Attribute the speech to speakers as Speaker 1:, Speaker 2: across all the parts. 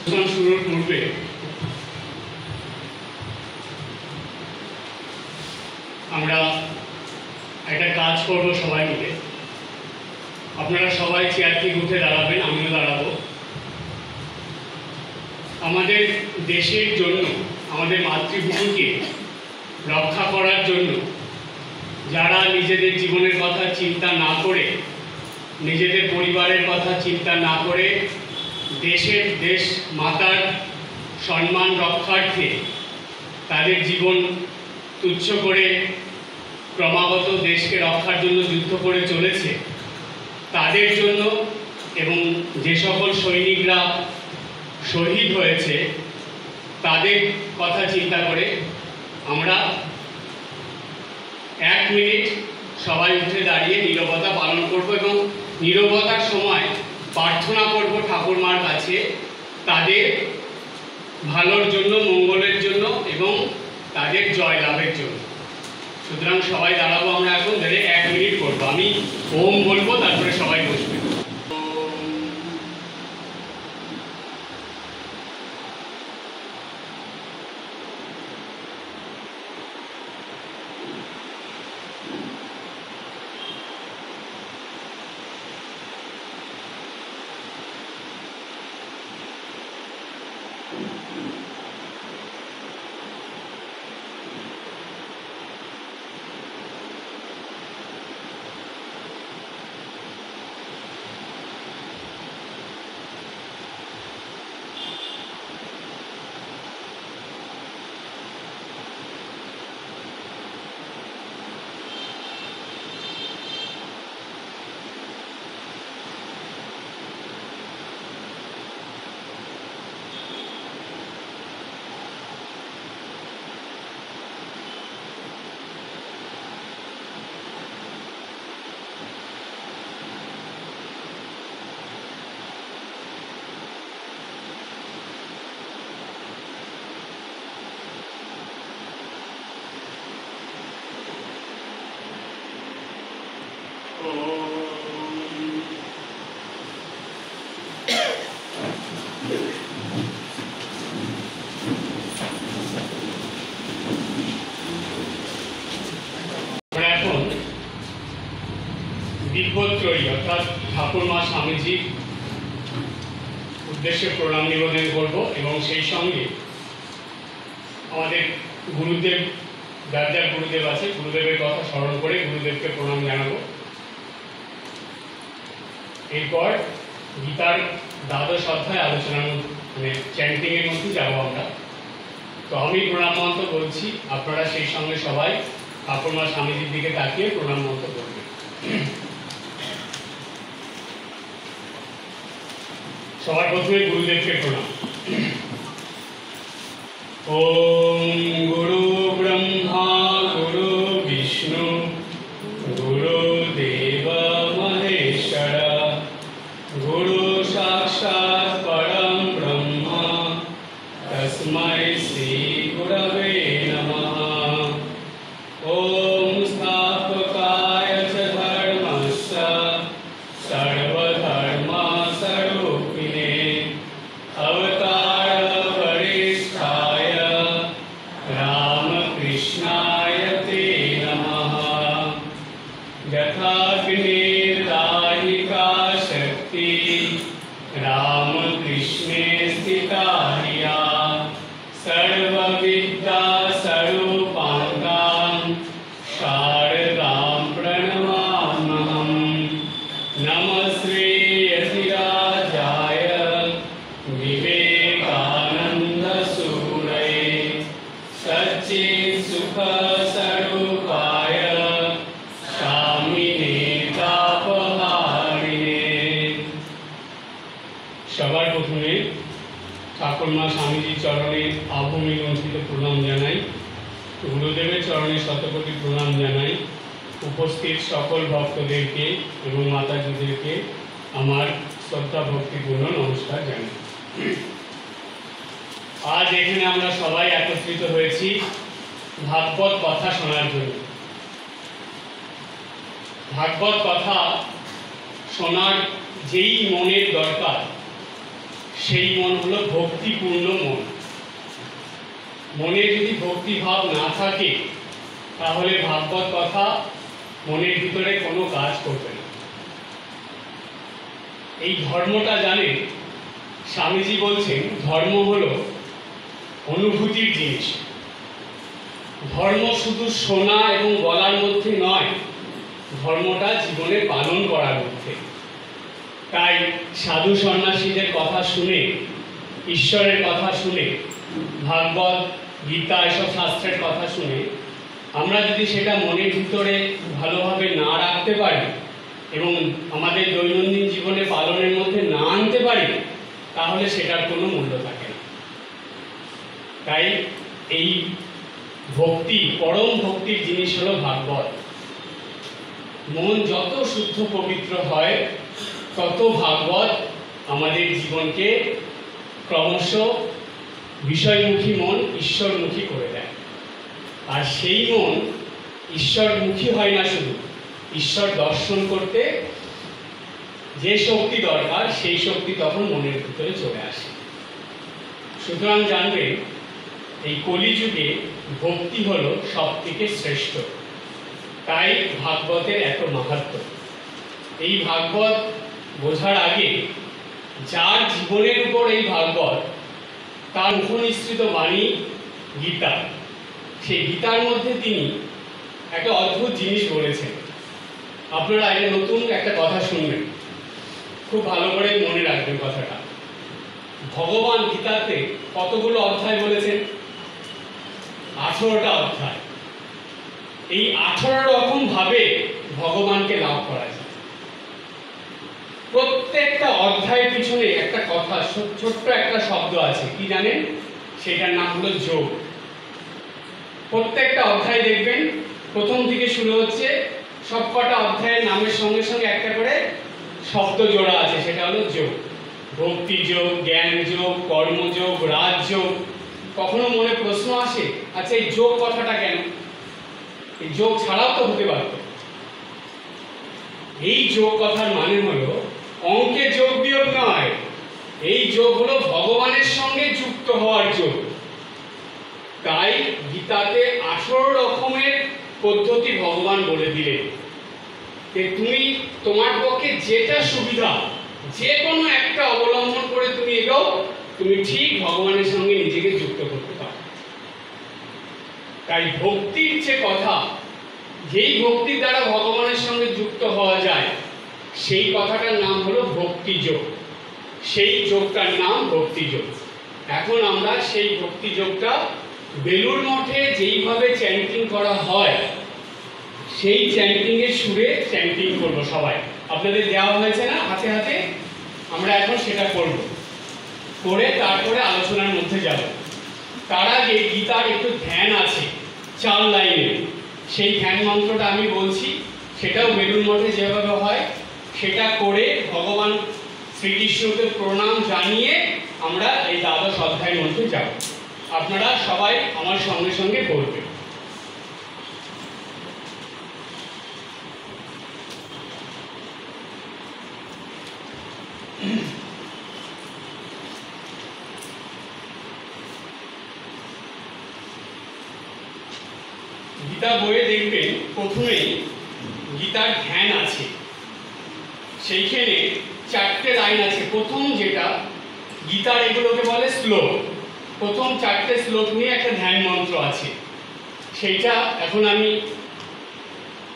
Speaker 1: শুরুর পূর্বে আমরা একটা কাজ করব সবাই মিলে। আপনারা সবাই চেয়ার থেকে উঠে দাঁড়াবেন, আমিও দাঁড়াবো। আমাদের দেশের জন্য, আমাদের মাতৃভূমিকে রক্ষা করার জন্য যারা নিজেদের জীবনের কথা চিন্তা না করে, নিজেদের পরিবারের কথা চিন্তা না করে দেশ মাতার সম্মান রক্ষার্থে তাদের জীবন তুচ্ছ করে ক্রমাগত দেশকে রক্ষার জন্য যুদ্ধ করে চলেছে, তাদের জন্য এবং যে সকল সৈনিকরা শহীদ হয়েছে তাদের কথা চিন্তা করে আমরা 1 মিনিট সবাই উঠে দাঁড়িয়ে নীরবতা পালন করব এবং নীরবতার সময় প্রার্থনা করব ঠাকুরমার কাছে তাদের ভালোর জন্য, মঙ্গলের জন্য এবং তাদের জয় লাভের জন্য। সুতরাং সবাই দাঁড়াবো, আমরা এখন ধরে 1 মিনিট করবো। আমি ওম বলবো, তারপরে সবাই বসবে। দিব্যত্রয়ী অর্থাৎ ঠাকুরমা স্বামীজির উদ্দেশ্যে প্রণাম নিবেদন করব এবং সেই সঙ্গে আমাদের গুরুদেব, যার যার গুরুদেব আছে, গুরুদেবের কথা স্মরণ করে গুরুদেবকে প্রণাম জানাবো। এরপর গীতার দ্বাদশ অধ্যায় আলোচনার মানে চ্যান্টিংয়ের মধ্যে যাবো আমরা। তো আমি প্রণাম মন্ত্র বলছি, আপনারা সেই সঙ্গে সবাই ঠাকুরমা স্বামীজির দিকে তাকিয়ে প্রণাম মন্ত্র করবেন। সবার প্রথমে গুরুদেবকে প্রণাম। ওম গুরু ব্রহ্মা গুরু বিষ্ণু গুরু দেব মহেশ্বর গুরু সাক্ষাৎ পরম ব্রহ্ম তস্मै শ্রী গুরবে নমঃ। ওম স্থাপকায় চ ধর্মস্য সর্বধর্ম স্বরূপিণে अवतार वरिष्ठाय रामकृष्णाय ते नमः। यथाग्निर्दाहिका शक्ति रामकृष्णे स्थिता हिया सर्वविद्या स्वरूपाङ्गां शारदां प्रणमाम्यहम्। नमः श्री यतिराजाय विवेकानंद सूरये सच्चित् सुख स्वरूपाय स्वामिने तापहारिणे। সবার প্রথমে ঠাকুরমা স্বামীজির চরণে আভূমি লুণ্ঠিত প্রণাম জানাই, গুরুদেবের চরণে শতকোটি প্রণাম জানাই, উপস্থিত সকল ভক্তদেরকে এবং মাতাজিদেরকে আমার শ্রদ্ধা ভক্তিপূর্ণ নমস্কার জানাই। আজ এখানে আমরা সবাই একত্রিত হয়েছি ভাগবত কথা শোনার জন্য। ভাগবত কথা শোনার যেই মনের দরকার সেই মন হলো ভক্তিপূর্ণ মন। মনে যদি ভক্তিভাব না থাকে তাহলে ভাগবত কথা মনের ভিতরে কোনো কাজ করবে না। এই ধর্মটা জানেন, স্বামীজি বলছেন ধর্ম হলো অনুভূতির জিনিস। ধর্ম শুধু শোনা এবং বলার মধ্যে নয়, ধর্মটা জীবনে পালন করার মধ্যে। তাই সাধু সন্ন্যাসীদের কথা শুনে, ঈশ্বরের কথা শুনে, ভাগবত গীতা এসব শাস্ত্রের কথা শুনে আমরা যদি সেটা মনের ভিতরে ভালোভাবে না রাখতে পারি এবং আমাদের দৈনন্দিন জীবনে পালনের মধ্যে না আনতে পারি, তাহলে সেটার কোনো মূল্য থাকে না। তাই এই ভক্তি, পরম ভক্তির জিনিস হলো ভাগবত। মন যত শুদ্ধ পবিত্র হয় তত ভাগবত আমাদের জীবনকে ক্রমশ বিষয়মুখী মন ঈশ্বরমুখী করে দেয়। আর সেই মন ঈশ্বরমুখী হয় না, শুধু ঈশ্বর দর্শন করতে যে শক্তি দরকার সেই শক্তি তখন মনের ভিতরে চলে আসে। সুতরাং জানবেন, এই কলিযুগে ভক্তি হলো সব থেকে শ্রেষ্ঠ। তাই ভাগবতের এত মাহাত্ম্য। এই ভাগবত বোঝার আগে যার জীবনের উপর এই ভাগবত, তার মুখনিসৃত বাণী গীতা, সেই গীতার মধ্যে তিনি একটা অদ্ভুত জিনিস বলেছেন। আপনারা এটা নতুন একটা কথা শুনবেন, খুব ভালো করে মনে রাখবেন কথাটা। ভগবান গীতাতে কতগুলো অধ্যায় বলেছেন? 18টা অধ্যায়। এই 18 রকম ভাবে ভগবানকে লাভ করা যায়। প্রত্যেকটা অধ্যায়ের পিছনে একটা কথা, ছোট্ট একটা শব্দ আছে, কি জানেন? সেটার নাম হলো যোগ। প্রত্যেকটা অধ্যায় দেখবেন প্রথম থেকে শুরু হচ্ছে, সবকটা অধ্যায়ের নামের সঙ্গে সঙ্গে একটা করে শব্দ জোড়া আছে, সেটা হলো যোগ। ভক্তি যোগ, জ্ঞান যোগ, কর্মযোগ, রাজযোগ। কখনো মনে প্রশ্ন আসে, আচ্ছা এই যোগ কথাটা কেন? এই যোগ ছাড়াও তো হতে পারত। এই যোগ কথার মানে হলো অঙ্কে যোগ বিয়োগ নয়, এই যোগ হলো ভগবানের সঙ্গে যুক্ত হওয়ার যোগ। তাই গীতাতে 18 রকমের পদ্ধতি ভগবান বলে দিলেন যে তুমি তোমার পক্ষে যেটা সুবিধা, যে কোনো একটা অবলম্বন করে তুমি এগোও, তুমি ঠিক ভগবানের সঙ্গে নিজেকে যুক্ত করতে পারো। তাই ভক্তির যে কথা, যেই ভক্তির দ্বারা ভগবানের সঙ্গে যুক্ত হওয়া যায়, সেই কথাটার নাম হলো ভক্তিযোগ। সেই যোগটার নাম ভক্তিযোগ। এখন আমরা সেই ভক্তিযোগটা বেলুড় মঠে যেইভাবে চ্যান্টিং করা হয়, সেই চ্যান্টিংয়ের সুরে চ্যান্টিং করবো সবাই। আপনাদের দেওয়া হয়েছে না হাতে হাতে? আমরা এখন সেটা করব, করে তারপরে আলোচনার মধ্যে যাব। তার আগে গীতার একটু ধ্যান আছে 4 লাইনে। সেই ধ্যান মন্ত্রটা আমি বলছি, সেটাও বেলুড় মঠে যেভাবে হয় সেটা করে ভগবান শ্রীকৃষ্ণকে প্রণাম জানিয়ে আমরা এই দ্বাদশ অধ্যায়ের মধ্যে যাব। আপনারা সবাই আমার সঙ্গে সঙ্গে পড়বেন। গীতা বইয়ে দেখবেন প্রথমেই গীতার ধ্যান আছে, সেইখানে 4টে লাইন আছে। প্রথম যেটা গীতার, এগুলোকে বলে শ্লোক। প্রথম 4টে শ্লোক নিয়ে একটা ধ্যান মন্ত্র আছে, সেইটা এখন আমি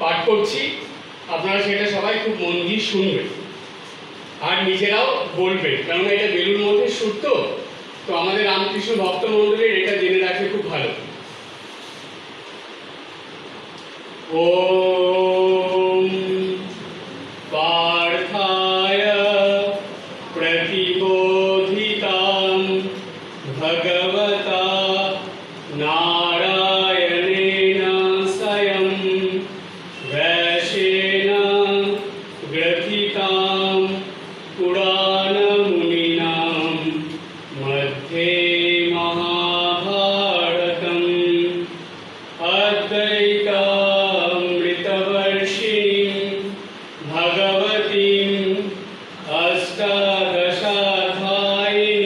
Speaker 1: পাঠ করছি। আপনারা সেটা সবাই খুব মন দিয়ে শুনবেন আর নিজেরাও বলবেন, কারণ এটা বেলুড় মঠের সুর, তো আমাদের রামকৃষ্ণ ভক্ত মণ্ডলীর এটা জেনে রাখলে খুব ভালো। ওম পার্থায় প্রতিবোধিতাম ভগবতা নারায়ণেন স্বয়ং ব্যাসেন গ্রথিতাম পুরাণমুনিনা মধ্যে মহাভারতম অদ্বৈতামৃতবর্ষিণীম ভগবতীম অষ্টাদশাধ্যায়িনীম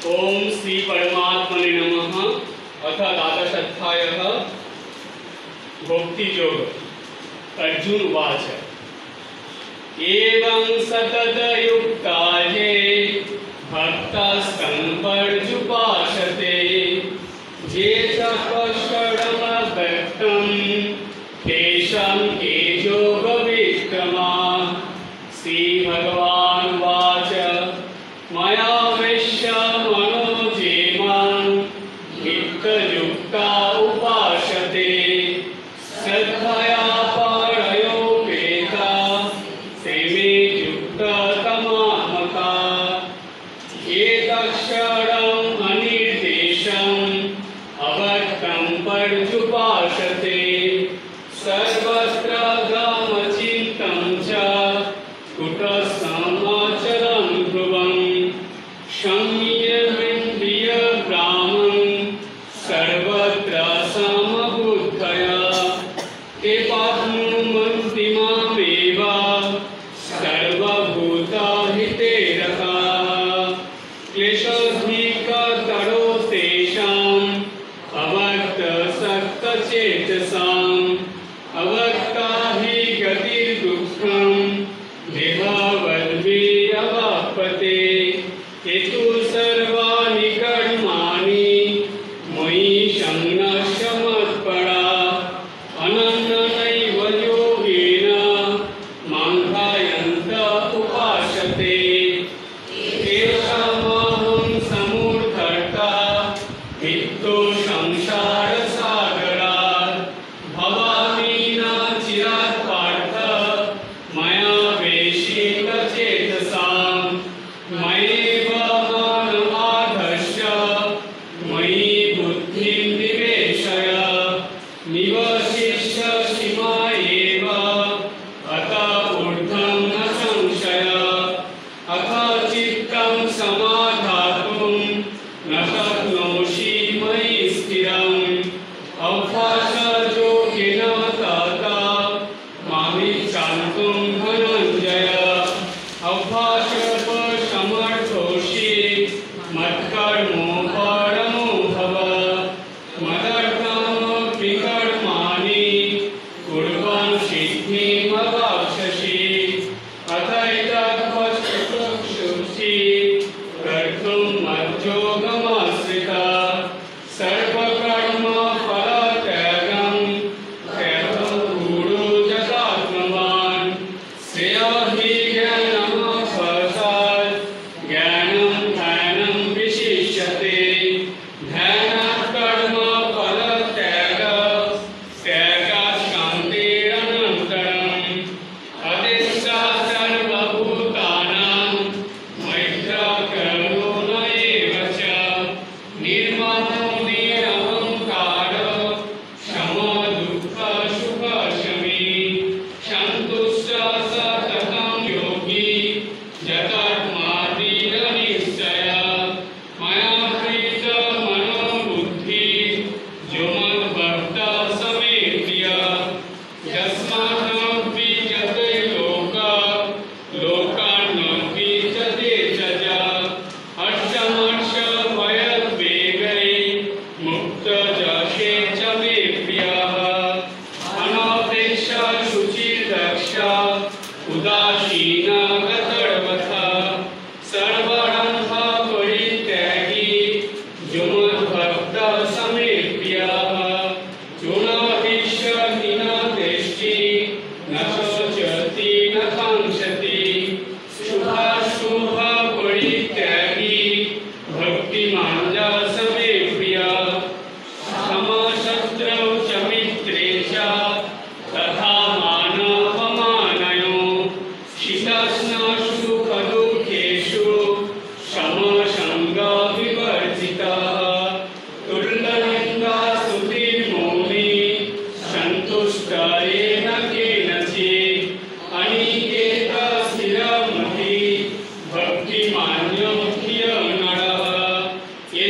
Speaker 1: ओम श्री परमात्मने नमः। अथ द्वादशाध्यायः भक्ति योग। अर्जुन उवाच एवं सततयुक्ता ये भक्तास्तम्पर्जुपासते ये तपस्करमव्यक्तं तेषां के योगविक्रमा। श्रीभगवानुवाच मया विश्य मनो ये मां युक्ता उपासते श्रद्धया परयोपेता ते मे युक्ततमामका। एतक्षरम् अनिर्देशम् अव्यक्तं पर्युपासते सर्वत्र गमचिन्तं च कुटस्थमाचरं ध्रुवम्। संयमेन्द्रियग्रामं सर्वत्र समबुद्धया ते पाप्नुवन्ति मामेव सर्वभूतहिते रताः। क्लेशोऽधिकतरो तेषाम् अव्यक्तसक्तचेतसाम् अव्यक्ता हि गतिर्दुःखं देहावद्भिरवाप्यते। ये तु सर्वाणि कर्माणि मयि संन्यस्य मत्परा अनन्येनैव योगेन मां ध्यायन्तः उपासते। तेषामहं समुद्धर्ता वित्तो संसारसागरात् भवामि न चिरात् पार्थ मया वेशितचेतसाम्। मयैव मानवाधस्य मयि बुद्धिं निवेशय निवसिष्यसि मयैव अत ऊर्ध्वं न संशय। अथ चित्तं समाधातुं न शक्नोषि मयि स्थिरम् अभ्यासयोगेन तथा मामिच्छन्तुं धनञ्जय। अभ्यासोपसमर्थोषि मत्कर्मो परमो भव। मदर्थमपि कर्माणि कुर्वन् सिद्धिमवाप्स्यसि। अथैतद्वचक्षुषि कर्तुं मज्जोगमाश्रितः सर्वकर्मफलत्यागं त्यक्तुं कुरु यथात्मवान्। श्रेयो हि ज्ञानमभ्यासात् ज्ञानं ध्यानं विशिष्यते। ध्यानात् कर्मफलत्यागः त्यागात् शान्तिरनन्तरम्। अतिष्ठत् सर्वभूतानां मैत्रकरुण एव च निर्ममो निरहङ्कारः समदुःखसुखशमी। सन्तुष्टः सततं योगी यतात्मा दृढनिश्चयः। मया प्रीतमनोबुद्धिः यो मद्भक्तः स मे प्रियः। यस्मादपि जते लोकान् न विजते च यः। हर्षमर्षभयद्वेगैः मुक्तजसे च मे प्रियः। अनपेक्षः शुचिर्दक्षः उदासीनः गतर्वथः सर्वारम्भपरित्यागी यो मद्भक्तः स मे प्रियः। यो न हिंसति न द्वेष्टि न शोचति न काङ्क्षति शुभाशुभपरित्यागी भक्तिमान् स मे प्रियः। समशत्रौ च मित्रे च तथा मानापमानयोः शीतोष्णसुखदुःखेषु समसङ्गविवर्जितः। तुल्यनिन्दास्तुतिर्मौनी सन्तुष्टः येन केनचित्। अनिकेतः स्थिरमतिः भक्तिमान्यो ह्यः नरः। ये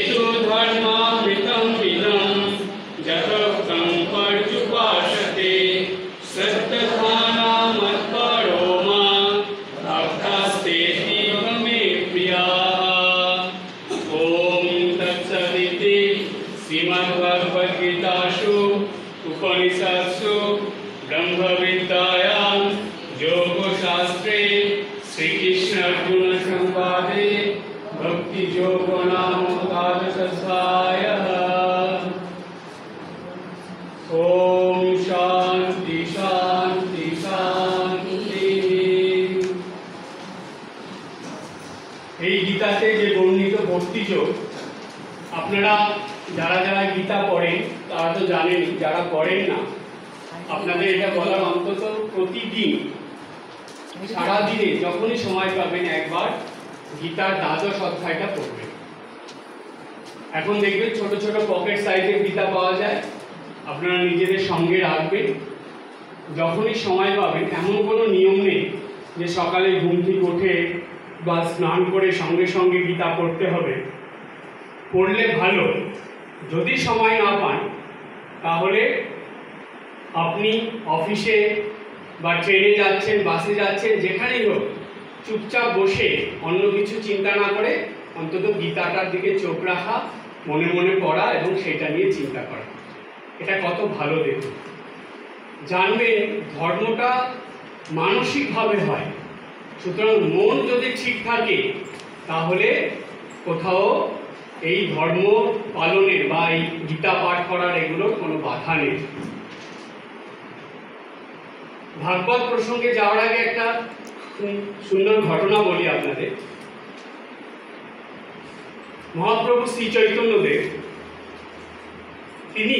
Speaker 1: श्रीमद्भगवद्गीतासु उपनिषत्सु ब्रह्मविद्यायां योगशास्त्रे श्रीकृष्णार्जुनसंवादे भक्तियोगो नाम एकादशोऽध्यायः। ओम शांति शांति शांति। এই গীতাতে যে বর্ণিত ভক্তিযোগ, আপনারা যারা যারা গীতা পড়েন তারা তো জানেনই, যারা পড়েন না আপনাদের এটা বলার অন্তত প্রতিদিন সারাদিনে যখনই সময় পাবেন একবার গীতার দ্বাদশ অধ্যায়টা পড়বেন। এখন দেখবেন ছোট ছোট পকেট সাইজের গীতা পাওয়া যায়, আপনারা নিজেদের সঙ্গে রাখবেন। যখনই সময় পাবেন, এমন কোনো নিয়ম নেই যে সকালে ঘুম থেকে উঠে বা স্নান করে সঙ্গে সঙ্গে গীতা পড়তে হবে। পড়লে ভালো। যদি সময় না পান তাহলে আপনি অফিসে বা ট্রেনে যাচ্ছেন, বাসে যাচ্ছেন, যেখানেই হোক চুপচাপ বসে অন্য কিছু চিন্তা না করে অন্তত গীতাটার দিকে চোখ রাখা, মনে মনে পড়া এবং সেটা নিয়ে চিন্তা করা, এটা কত ভালো দেখুন। জানবেন ধর্মটা মানসিকভাবে হয়, সুতরাং মন যদি ঠিক থাকে তাহলে কোথাও এই ধর্ম পালনের বা এই গীতা পাঠ করার এগুলোর কোনো বাধা নেই। ভাগবত প্রসঙ্গে যাওয়ার আগে একটা সুন্দর ঘটনা বলি আপনাদের। মহাপ্রভু শ্রী চৈতন্যদেব তিনি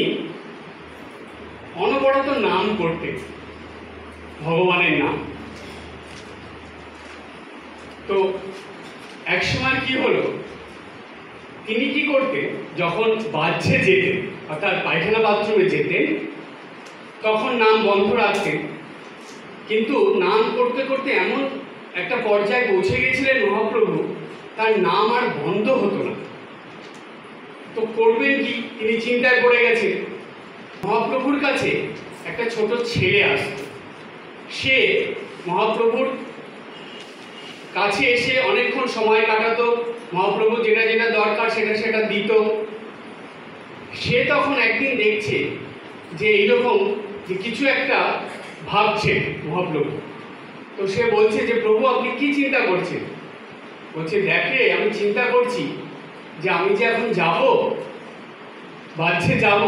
Speaker 1: অনবরত নাম করতেন, ভগবানের নাম। তো একসময় কি হলো, তিনি কি করতেন, যখন বাহ্যে যেতেন অর্থাৎ পায়খানা বাথরুমে যেতেন তখন নাম বন্ধ রাখতেন। কিন্তু নাম করতে করতে এমন একটা পর্যায়ে পৌঁছে গেছিলেন মহাপ্রভু, তার নাম আর বন্ধ হতো না। তো করবেন কি, তিনি চিন্তায় পড়ে গেছেন। মহাপ্রভুর কাছে একটা ছোট ছেলে আসত, সে মহাপ্রভুর কাছে এসে অনেকক্ষণ সময় কাটাতো, মহাপ্রভু যেটা যেটা দরকার সেটা সেটা দিত। সে তখন একদিন দেখছে যে এইরকম যে কিছু একটা ভাবছে মহাপ্রভু। তো সে বলছে যে প্রভু আপনি কি চিন্তা করছেন? বলছে দেখে আমি চিন্তা করছি যে আমি যে এখন যাব, বাহ্যে যাব,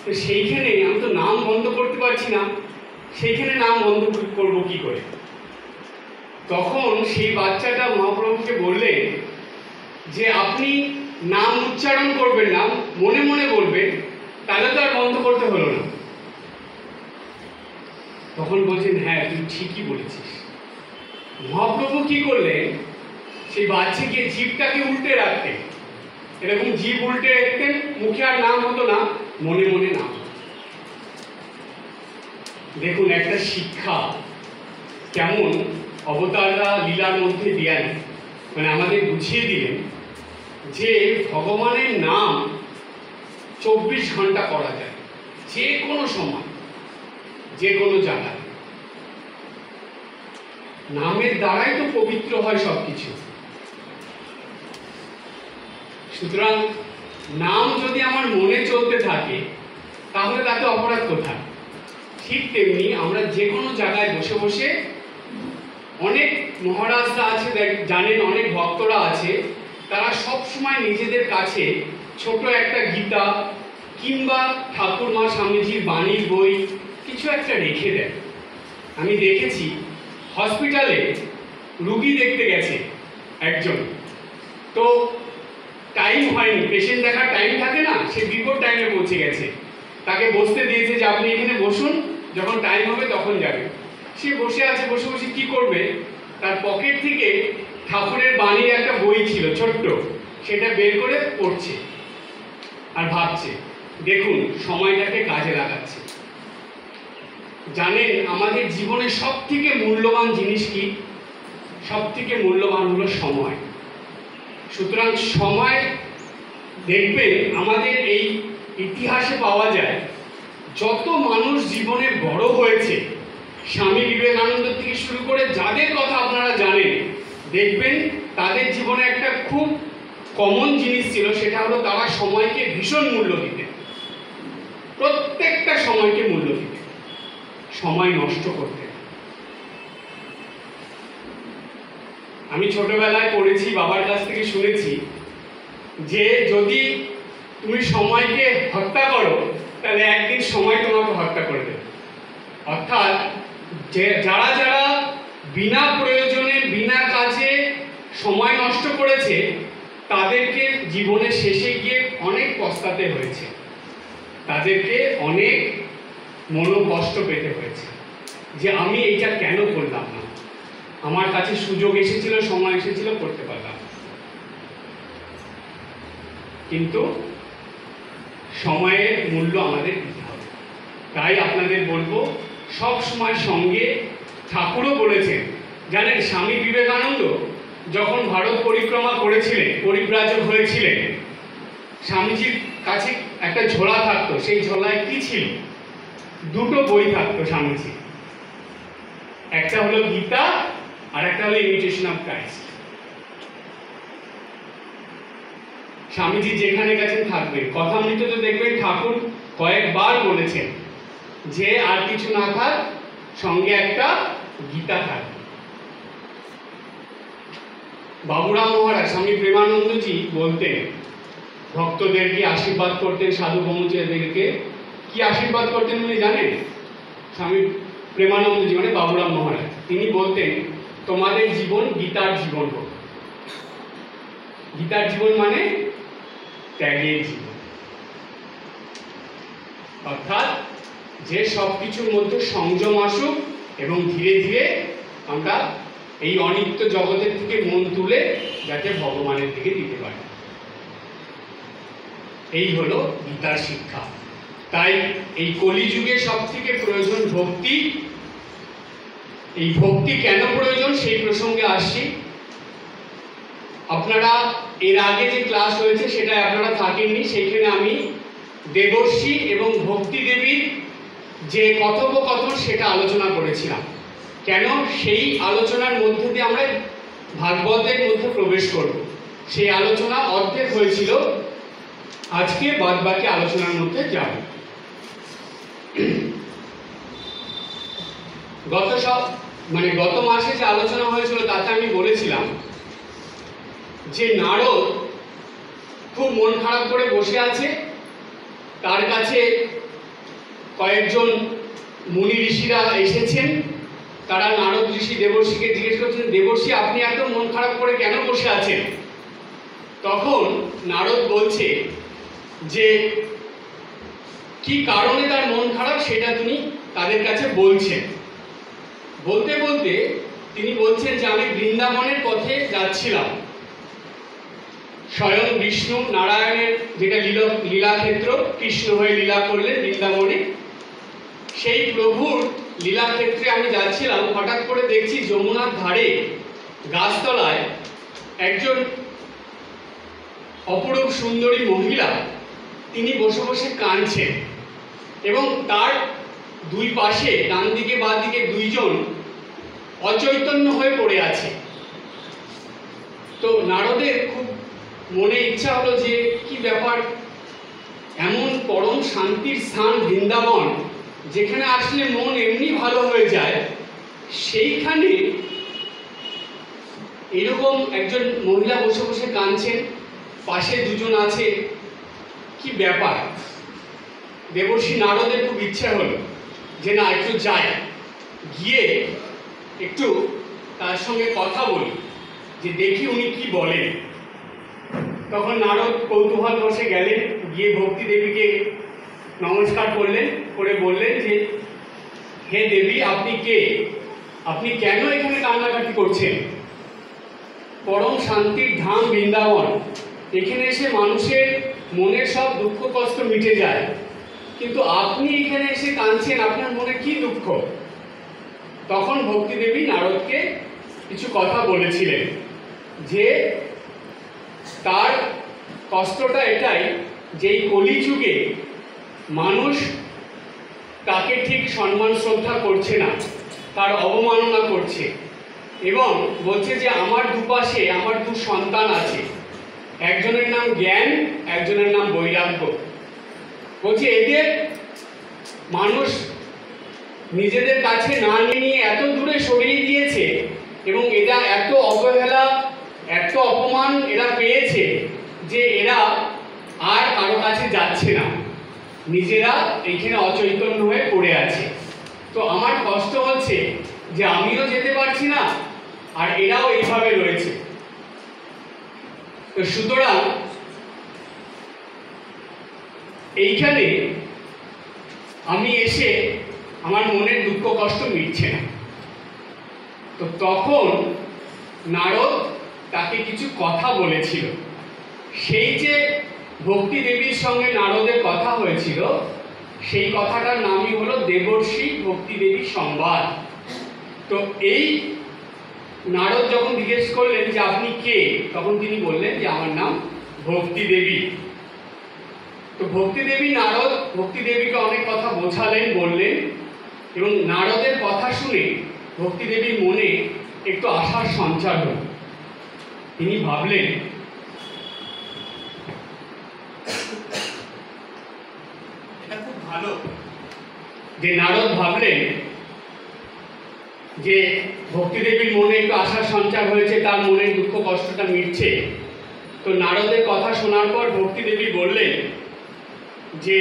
Speaker 1: তো সেইখানে আমি তো নাম বন্ধ করতে পারছি না, সেইখানে নাম বন্ধ করবো কি করে? তখন সেই বাচ্চাটা মহাপ্রভুকে বললেন যে আপনি নাম উচ্চারণ করবেন না, মনে মনে বলবেন, তাহলে তো আর বন্ধ করতে হলো না। তখন বলছেন হ্যাঁ তুই ঠিকই বলেছিস। মহাপ্রভু কি করলেন, সেই বাচ্চাকে জিভটাকে উল্টে রাখতেন, এরকম জিভ উল্টে রাখতেন, মুখে আর নাম হতো না, মনে মনে নাম। দেখুন একটা শিক্ষা কেমন অবতাররা লীলার মধ্যে দিলেন, মানে আমাদের বুঝিয়ে দিলেন যে ভগবানের নাম 24 ঘন্টা করা যায়, যে কোনো সময় যে কোনো জায়গায়। নামের দ্বারাই তো পবিত্র হয় সব কিছু। সুতরাং নাম যদি আমার মনে চলতে থাকে তাহলে তাতে অপরাধ কোথায়? ঠিক তেমনি আমরা যে কোনো জায়গায় বসে বসে, অনেক মহারাজরা আছে জানেন, অনেক ভক্তরা আছে, তারা সব সময় নিজেদের কাছে ছোট একটা গীতা কিংবা ঠাকুরমা স্বামীজির বাণীর বই কিছু একটা রেখে দেয়। আমি দেখেছি হসপিটালে রুগী দেখতে গেছে একজন, তো টাইম হয়নি, পেশেন্ট দেখার টাইম থাকে না, সে বিফোর টাইমে পৌঁছে গেছে। তাকে বসতে দিয়েছে যে আপনি এখানে বসুন, যখন টাইম হবে তখন যাবেন। সে বসে আছে, বসে বসে কি করবে, তার পকেট থেকে ঠাকুরের বাণীর একটা বই ছিল ছোট্ট, সেটা বের করে পড়ছে আর ভাবছে। দেখুন সময়টাকে কাজে লাগাচ্ছে। জানেন আমাদের জীবনের সব থেকে মূল্যবান জিনিস কি? সব থেকে মূল্যবান হলো সময়। সুতরাং সময় দেখবেন আমাদের এই ইতিহাসে পাওয়া যায়, যত মানুষ জীবনে বড় হয়েছে, স্বামী বিবেকানন্দ থেকে শুরু করে যাদের কথা আপনারা জানেন, দেখবেন তাদের জীবনে একটা খুব কমন জিনিস ছিল সেটা হলো তারা সময়কে ভীষণ মূল্য দিতেন, প্রত্যেকটা সময়কে মূল্য দিতেন, সময় নষ্ট করতেন। আমি ছোটবেলায় পড়েছি, বাবার কাছ থেকে শুনেছি যে যদি তুমি সময়কে হত্যা করো তাহলে একদিন সময় তোমাকে হত্যা করে দেবে। অর্থাৎ যারা যারা বিনা প্রয়োজনে বিনা কাজে সময় নষ্ট করেছে তাদেরকে জীবনের শেষে গিয়ে অনেক পস্তাতে হয়েছে, তাদেরকে অনেক মনোকষ্ট পেতে হয়েছে যে আমি এইটা কেন করলাম না, আমার কাছে সুযোগ এসেছিল, সময় এসেছিল, করতে পারলাম। কিন্তু সময়ের মূল্য আমাদের দিতে হবে। তাই আপনাদের বলবো সব সময় সঙ্গে, ঠাকুরও বলেছেন, জানেন স্বামী বিবেকানন্দ যখন ভারত পরিক্রমা করেছিলেন, পরিব্রাজক হয়েছিলেন, স্বামীজির কাছে একটা ঝোলা থাকতো, সেই ঝোলায় কি ছিল? দুটো বই থাকতো স্বামীজি, একটা হলো গীতা আর একটা হলো ইমিটেশন অফ ক্রাইস্ট। স্বামীজি যেখানে গেছেন থাকবে। কথামৃততে দেখবেন ঠাকুর কয়েকবার বলেছেন যে আর কিছু না থাক, সঙ্গে একটা গীতা থাকবে। বাবুরাম মহারাজ স্বামী প্রেমানন্দজি বলতেন, ভক্তদেরকে আশীর্বাদ করতেন, সাধু ব্রহ্মচারীদেরকে কি আশীর্বাদ করতেন উনি জানেন? স্বামী প্রেমানন্দজি মানে বাবুরাম মহারাজ, তিনি বলতেন তোমাদের জীবন গীতার জীবন হোক। গীতার জীবন মানে ত্যাগের জীবন, অর্থাৎ যে সব কিছুর মধ্যে সংযম আসুক এবং ধীরে ধীরে আমরা এই অনিত্য জগতের থেকে মন তুলে যাতে ভগবানের দিকে দিতে পারি। এই হলো গীতার শিক্ষা। তাই এই কলিযুগে সব থেকে প্রয়োজন ভক্তি। এই ভক্তি কেন প্রয়োজন সেই প্রসঙ্গে আসছি। আপনারা এর আগে যে ক্লাস হয়েছে সেটা আপনারা থাকেননি, সেইখানে আমি দেবর্ষি এবং ভক্তি দেবীর যে কথোপকথন সেটা আলোচনা করেছিলাম। কেন সেই আলোচনার মধ্যে দিয়ে আমরা ভাগবতের মধ্যে প্রবেশ করব, সেই আলোচনা অর্ধেক হয়েছিল, আজকে বাদবাকি আলোচনার মধ্যে যাব। গত মাসে যে আলোচনা হয়েছিল তাতে আমি বলেছিলাম যে নারদ খুব মন খারাপ করে বসে আছে, তার কাছে কয়েকজন মুনি ঋষিরা এসেছেন, তারা নারদ ঋষি দেবর্ষিকে জিজ্ঞেস করছেন, দেবর্ষি আপনি এত মন খারাপ করে কেন বসে আছেন? তখন নারদ বলছে যে কি কারণে তার মন খারাপ সেটা তিনি তাদের কাছে বলছেন। বলতে বলতে তিনি বলছেন যে আমি বৃন্দাবনের পথে যাচ্ছিলাম, স্বয়ং বিষ্ণু নারায়ণের যেটা লীলাক্ষেত্র, কৃষ্ণ হয়ে লীলা করলেন বৃন্দাবনে, সেই প্রভুর লীলাক্ষেত্রে আমি যাচ্ছিলাম। হঠাৎ করে দেখছি যমুনার ধারে গাছতলায় একজন অপরূপ সুন্দরী মহিলা, তিনি বসে বসে কাঁদছেন এবং তার দুই পাশে ডান দিকে বাঁ দিকে দুইজন অচৈতন্য হয়ে পড়ে আছে। তো নারদের খুব মনে ইচ্ছা হলো যে কি ব্যাপার, এমন পরম শান্তির স্থান বৃন্দাবন, যেখানে আসলে মন এমনি ভালো হয়ে যায়, সেইখানে এরকম একজন মহিলা বসে বসে কাঁদছেন, পাশে দুজন আছে, কি ব্যাপার? দেবর্ষি নারদের খুব ইচ্ছা হলো যে না একটু যাই, গিয়ে একটু তার সঙ্গে কথা বলি, যে দেখি উনি কি বলেন। তখন নারদ কৌতূহল বসে গেলেন, গিয়ে ভক্তি দেবীকে নমস্কার করলেন, করে বললেন যে হে দেবী, আপনি কে? আপনি কেন এখানে কান্নাকাটি করছেন? পরম শান্তির ধাম বৃন্দাবন, এখানে এসে মানুষের মনের সব দুঃখ কষ্ট মিটে যায়, কিন্তু আপনি এখানে এসে কাঁদছেন, আপনার মনে কি দুঃখ? তখন ভক্তি দেবী নারদকে কিছু কথা বলেছিলেন যে তার কষ্টটা এটাই যে এই কলিযুগে মানুষ তাকে ঠিক সম্মান শ্রদ্ধা করছে না, তার অবমাননা করছে, এবং বলছে যে আমার দুপাশে আমার দু সন্তান আছে, একজনের নাম জ্ঞান, একজনের নাম বৈরাগ্য। বলছে এদের মানুষ নিজেদের কাছে না নিয়ে এত দূরে সরিয়ে দিয়েছে এবং এরা এত অবহেলা, এত অপমান এরা পেয়েছে যে এরা আর কারো কাছে যাচ্ছে না, নিজেরা এইখানে অচৈতন্য হয়ে পড়ে আছে। তো আমার কষ্ট হচ্ছে যে আমিও যেতে পারছি না আর এরাও এইভাবে রয়েছে। তো সুতরাং এইখানে আমি এসে আমার মনের দুঃখ কষ্ট মিটছে না। তো তখন নারদ তাকে কিছু কথা বলেছিল। সেই যে ভক্তি দেবীর সঙ্গে নারদের কথা হয়েছিল, সেই কথাটার নামই হলো দেবর্ষি ভক্তি দেবী সংবাদ। তো এই নারদ যখন জিজ্ঞেস করলেন যে আপনি কে, তখন তিনি বললেন যে আমার নাম ভক্তি দেবী। তো ভক্তি দেবী, নারদ ভক্তি দেবীকে অনেক কথা বোঝালেন, বললেন, এবং নারদের কথা শুনে ভক্তি দেবীর মনে একটু আশার সঞ্চার হল। তিনি ভাবলেন এটা খুব ভালো যে নারদ ভাবলেন যে ভক্তি দেবীর মনে একটু আশার সঞ্চার হয়েছে, তার মনের দুঃখ কষ্টটা মিটছে। তো নারদের কথা শোনার পর ভক্তি দেবী বললেন যে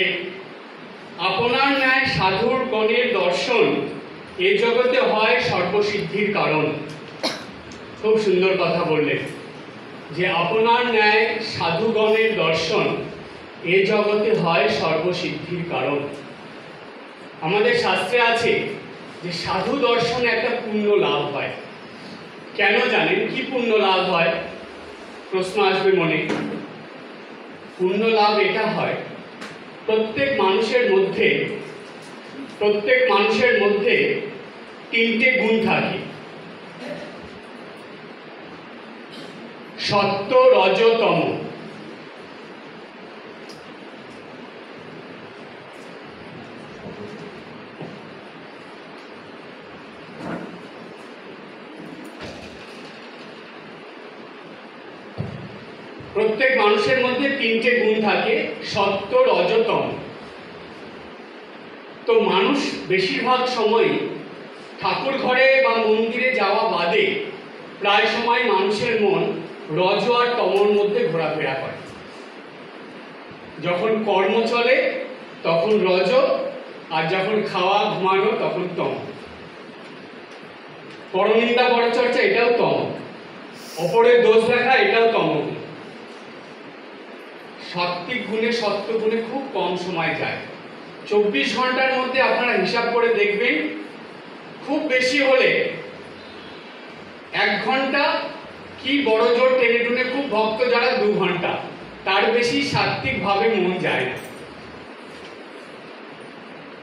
Speaker 1: আপনার ন্যায় সাধুর গণের দর্শন এ জগতে হয় সর্বসিদ্ধির কারণ। খুব সুন্দর কথা বললেন যে আপনার ন্যায় সাধুগণের দর্শন এ জগতে হয় সর্বসিদ্ধির কারণ। আমাদের শাস্ত্রে আছে যে সাধু দর্শনে একটা পুণ্য লাভ হয়। কেন জানেন কি পুণ্য লাভ হয়? প্রশ্ন আসবে মনে। পুণ্য লাভ এটা হয়, প্রত্যেক মানুষের মধ্যে তিনটে গুণ থাকে, সত্য, রজ, তম। প্রত্যেক মানুষের মধ্যে তিনটে গুণ থাকে, সত্য, রজ, তম। তো মানুষ বেশিরভাগ সময় ঠাকুর ঘরে বা মন্দিরে যাওয়া বাদে প্রায় সময় মানুষের মন রজ আর তমর মধ্যে ঘোরাফেরা করে। যখন কর্ম চলে তখন রজ, আর যখন খাওয়া ঘুমানো তখন তম। পরনিন্দা পরচর্চা এটাও তম, অপরের দোষ দেখা এটাও তম। সাত্ত্বিক গুণে, সত্য গুণে খুব কম সময় যায়। 24 ঘন্টার মধ্যে আপনারা হিসাব করে দেখবেন, খুব বেশি হলে 1 ঘন্টা, কি বড় জোর টেনে টুনে খুব ভক্ত যারা 2 ঘন্টা, তার বেশি সাত্ত্বিক ভাবে মন যায় না।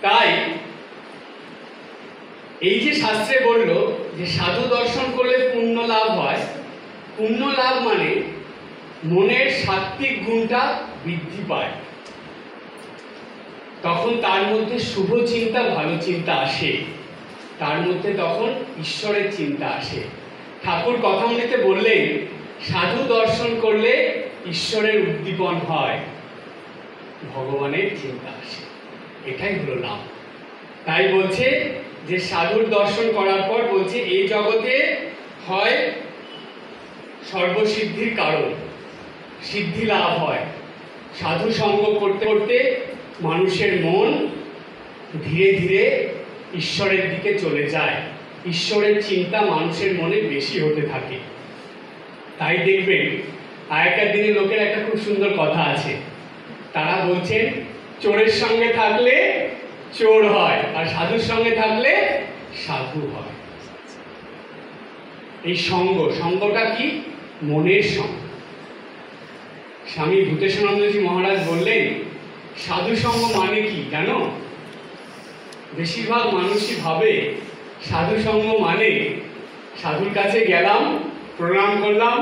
Speaker 1: তাই এই যে শাস্ত্রে বলল যে সাধু দর্শন করলে পুণ্য লাভ হয়, পুণ্য লাভ মানে মনের সাত্ত্বিক গুণটা বৃদ্ধি পায়, তখন তার মধ্যে শুভ চিন্তা, ভালো চিন্তা আসে, তার মধ্যে তখন ঈশ্বরের চিন্তা আসে। ঠাকুর কথামৃতে বললেন সাধু দর্শন করলে ঈশ্বরের উদ্দীপন হয়, ভগবানের চিন্তা আসে, এটাই হলো লাভ। তাই বলছে যে সাধুর দর্শন করার পর বলছে এই জগতে হয় সর্বসিদ্ধির কারণ, সিদ্ধি লাভ হয়। সাধু সঙ্গ করতে করতে মানুষের মন ধীরে ধীরে ঈশ্বরের দিকে চলে যায়, ঈশ্বরের চিন্তা মানুষের মনে বেশি হতে থাকে। তাই দেখবেন আগেকার দিনে লোকের একটা খুব সুন্দর কথা আছে, তারা বলছেন চোরের সঙ্গে থাকলে চোর হয় আর সাধুর সঙ্গে থাকলে সাধু হয়। এই সঙ্গটা কি? মনের সঙ্গ। স্বামী ভূতেশানন্দজি মহারাজ বললেন সাধু সঙ্গ মানে কি জানো? বেশিরভাগ মানুষই ভাবে সাধু সঙ্গ মানে সাধুর কাছে গেলাম, প্রণাম করলাম,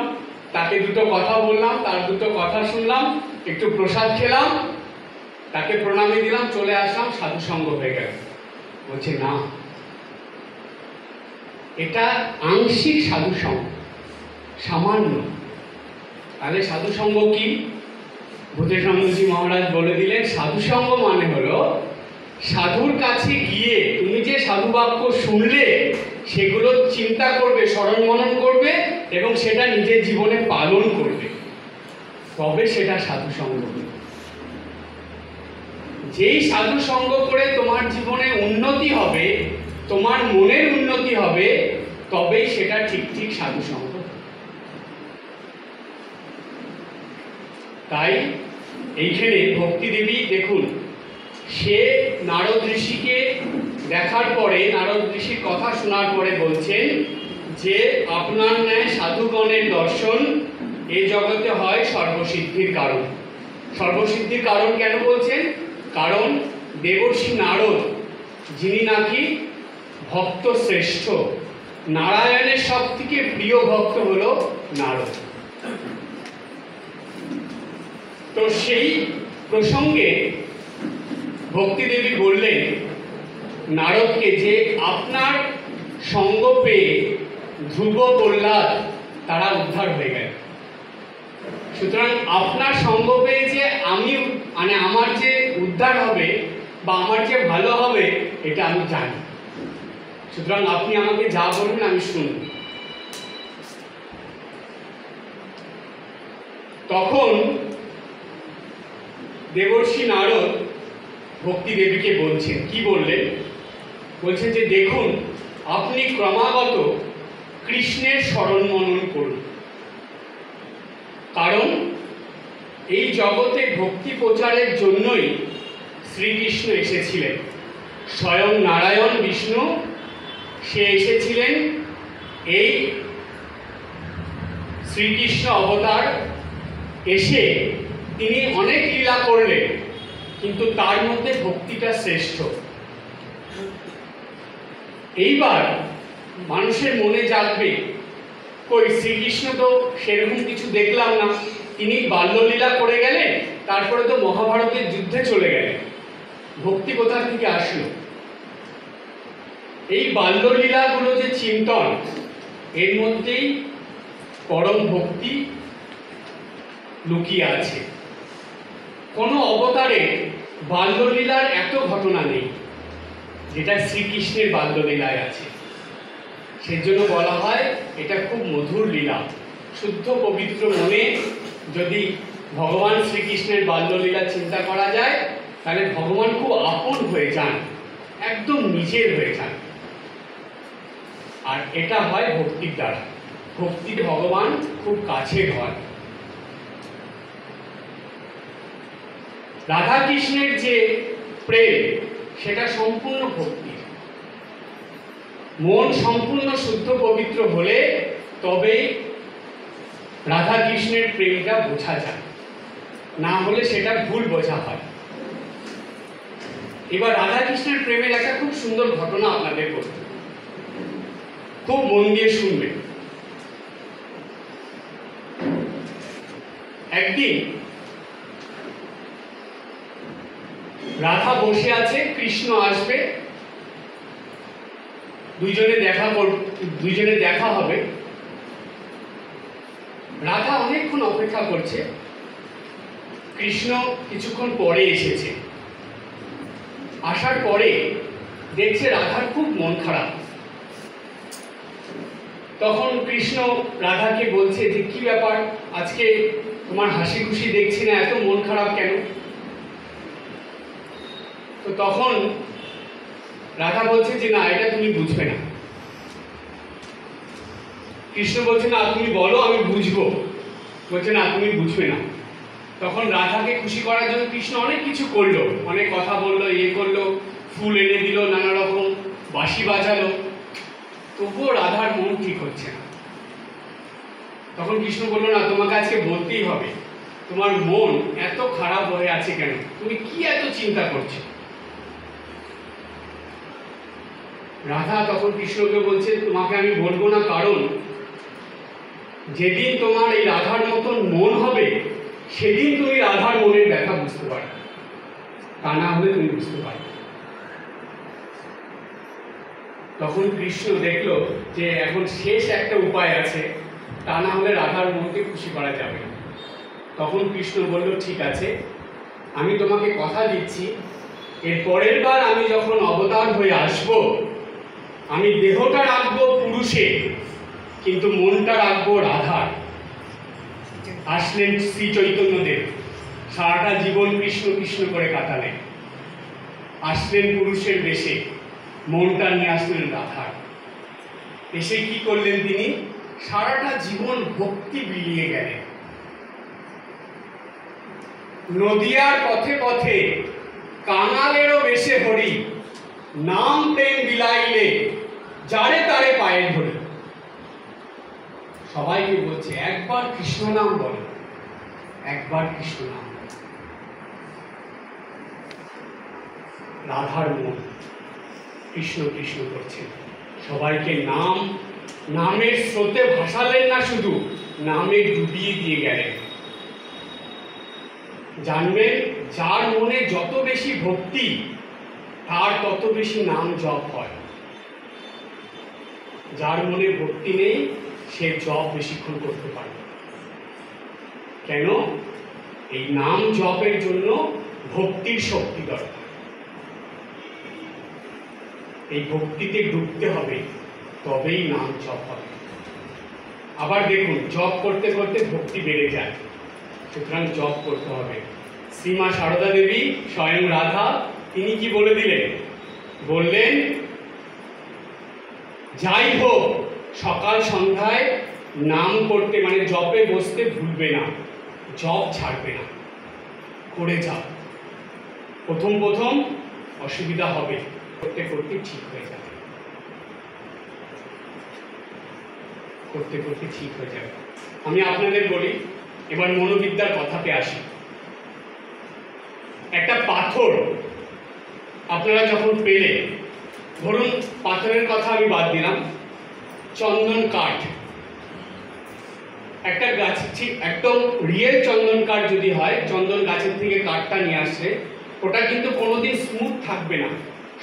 Speaker 1: তাকে দুটো কথা বললাম, তার দুটো কথা শুনলাম, একটু প্রসাদ খেলাম, তাকে প্রণামী দিলাম, চলে আসলাম, সাধু সঙ্গ হয়ে গেল। বলছে না, এটা আংশিক সাধু সঙ্গ, সামান্য। তাহলে সাধুসঙ্গ কি? ভূতেশানন্দজি মহারাজ বলে দিলেন, সাধুসঙ্গ মানে হলো সাধুর কাছে গিয়ে তুমি যে সাধু বাক্য শুনলে সেগুলো চিন্তা করবে, স্মরণ মনন করবে এবং সেটা নিজের জীবনে পালন করবে, তবে সেটা সাধুসঙ্গ। যেই সাধুসঙ্গ করে তোমার জীবনে উন্নতি হবে, তোমার মনের উন্নতি হবে, তবেই সেটা ঠিক ঠিক সাধুসঙ্গ। তাই এইখানে ভক্তিদেবী দেখুন, সে নারদ ঋষিকে দেখার পরে, নারদ ঋষির কথা শোনার পরে বলছেন যে আপনার ন্যায় সাধুগণের দর্শন এই জগতে হয় সর্বসিদ্ধির কারণ। সর্বসিদ্ধির কারণ কেন বলছেন? কারণ দেবর্ষি নারদ, যিনি নাকি ভক্ত শ্রেষ্ঠ, নারায়ণের সব থেকে প্রিয় ভক্ত হলো নারদ। তো সেই প্রসঙ্গে ভক্তিদেবী বললেন নারদকে যে আপনার সঙ্গ পেয়ে ধ্রুব প্রহ্লাদ তারা উদ্ধার হয়ে গেল। সুতরাং আপনার সঙ্গ পেয়ে যে আমি মানে আমার যে উদ্ধার হবে বা আমার যে ভালো হবে এটা আমি জানি। সুতরাং আপনি আমাকে যা বলবেন আমি শুনব। তখন দেবর্ষি নারদ ভক্তি দেবীকে বলছেন, কি বললেন? বলছেন যে দেখুন, আপনি ক্রমাগত কৃষ্ণের স্মরণ মনন করুন, কারণ এই জগতে ভক্তি প্রচারের জন্যই শ্রীকৃষ্ণ এসেছিলেন। স্বয়ং নারায়ণ বিষ্ণু সে এসেছিলেন এই শ্রীকৃষ্ণ অবতার। এসে তিনি অনেক লীলা করলেন, কিন্তু তার মধ্যে ভক্তিটা শ্রেষ্ঠ। এইবার মানুষের মনে জাগবে, কই শ্রীকৃষ্ণ তো সেরকম কিছু দেখলাম না, তিনি বাল্যলীলা করে গেলেন, তারপরে তো মহাভারতের যুদ্ধে চলে গেলেন, ভক্তি কোথা থেকে আসলো? এই বাল্যলীলাগুলো যে চিন্তন, এর মধ্যেই পরম ভক্তি লুকিয়ে আছে। কোনো অবতারে বাল্যলীলার এত ঘটনা নেই যেটা শ্রীকৃষ্ণের বাল্যলীলায় আছে। সেজন্য বলা হয় এটা খুব মধুর লীলা। শুদ্ধ পবিত্র মনে যদি ভগবান শ্রীকৃষ্ণের বাল্যলীলা চিন্তা করা যায়, তাহলে ভগবান খুব আপন হয়ে যান, একদম নিজের হয়ে যান। আর এটা হয় ভক্তির দ্বারা। ভক্তি ভগবান খুব কাছের হয়। রাধা কৃষ্ণের যে প্রেম সেটা সম্পূর্ণ ভক্তি। মন সম্পূর্ণ শুদ্ধ পবিত্র হলে তবেই রাধা কৃষ্ণের প্রেমটা বোঝা যায়, না হলে সেটা ভুল বোঝা হয়। এবার রাধা কৃষ্ণের প্রেমের একটা খুব সুন্দর ঘটনা আপনাদের বলতে, খুব মন দিয়ে শুনবেন। একদিন রাধা বসে আছে, কৃষ্ণ আসবে, দুইজনে দেখা হবে। রাধা অনেকক্ষণ অপেক্ষা করছে, কৃষ্ণ কিছুক্ষণ পরে এসেছে। আসার পরে দেখছে রাধার খুব মন খারাপ। তখন কৃষ্ণ রাধাকে বলছে যে কি ব্যাপার, আজকে তোমার হাসি খুশি দেখছি না, এত মন খারাপ কেন? তো তখন রাধা বলছে যে না, এটা তুমি বুঝবে না। কৃষ্ণ বলছে না, তুমি বলো আমি বুঝবো। বলছে না, তুমি বুঝবে না। তখন রাধাকে খুশি করার জন্য কৃষ্ণ অনেক কিছু করলো, অনেক কথা বললো, ইয়ে করলো, ফুল এনে দিল, নানা রকম বাঁশি বাজালো, তবুও রাধার মন ঠিক হচ্ছে না। তখন কৃষ্ণ বললো না, তোমাকে আজকে বলতেই হবে, তোমার মন এত খারাপ হয়ে আছে কেন, তুমি কি এত চিন্তা করছো? রাধা তখন কৃষ্ণকে বলছে, তোমাকে আমি বলবো না, কারণ যেদিন তোমার এই রাধার মতন মন হবে সেদিন তুমি রাধার মনের ব্যথা বুঝতে পারবে, তা না হলে তুমি বুঝতে পারবে। তখন কৃষ্ণ দেখলো যে এখন শেষ একটা উপায় আছে, তা না হলে রাধার মনকে খুশি করা যাবে। তখন কৃষ্ণ বলল, ঠিক আছে, আমি তোমাকে কথা দিচ্ছি, এর পরের বার আমি যখন অবতার হয়ে আসব, আমি দেহটা রাখবো পুরুষে, কিন্তু মনটা রাখবো রাধার। আসলেন শ্রী চৈতন্যদেব, সারাটা জীবন কৃষ্ণ কৃষ্ণ করে কাটালেন। আসলেন পুরুষের বেশে, মনটা নিয়ে আসলেন রাধার। এসে কি করলেন তিনি? সারাটা জীবন ভক্তি বিলিয়ে গেলেন। নদিয়ার পথে পথে কাঙালেরও বেশে হরি, নাম প্রেম বিলাইলে যারে তারে পায়ে ধরি। সবাইকে বলছে, একবার কৃষ্ণ নাম বলো, একবার কৃষ্ণ নাম। রাধার মন কৃষ্ণ কৃষ্ণ করছে, সবাইকে নামের স্রোতে ভাসালেন না, শুধু নামে ডুবিয়ে দিয়ে গেলেন। জানবেন, যার মনে যত বেশি ভক্তি, তার তত বেশি নাম জপ হয়। যার মনে ভক্তি নেই, সে জপ বেশিক্ষণ করতে পারে। কেন? এই নাম জপের জন্য ভক্তির শক্তি দরকার। এই ভক্তিতে ডুবতে হবে, তবেই নাম জপ হবে। আবার দেখুন, জপ করতে করতে ভক্তি বেড়ে যায়, সুতরাং জপ করতে হবে। শ্রীমা সারদা দেবী স্বয়ং রাধা, তিনি কি বলে দিলেন? বললেন, যাই হোক সকাল সন্ধ্যায় নাম করতে, মানে জপে বসতে ভুলবে না, জপ ছাড়বে না, করে যাও। প্রথম প্রথম অসুবিধা হবে, করতে করতে ঠিক হয়ে যাবে, করতে করতে ঠিক হয়ে যাবে। আমি আপনাদের বলি, এবার মনোবিদ্যার কথাতে আসি। একটা পাথর আপনারা যখন পেলে, ধরুন পাথরের কথা আমি বাদ দিলাম, চন্দন কাঠ, একটা গাছ, ঠিক একদম রিয়েল চন্দন কাঠ যদি হয়, চন্দন গাছের থেকে কাঠটা নিয়ে আসছে, ওটা কিন্তু কোনোদিন স্মুথ থাকবে না,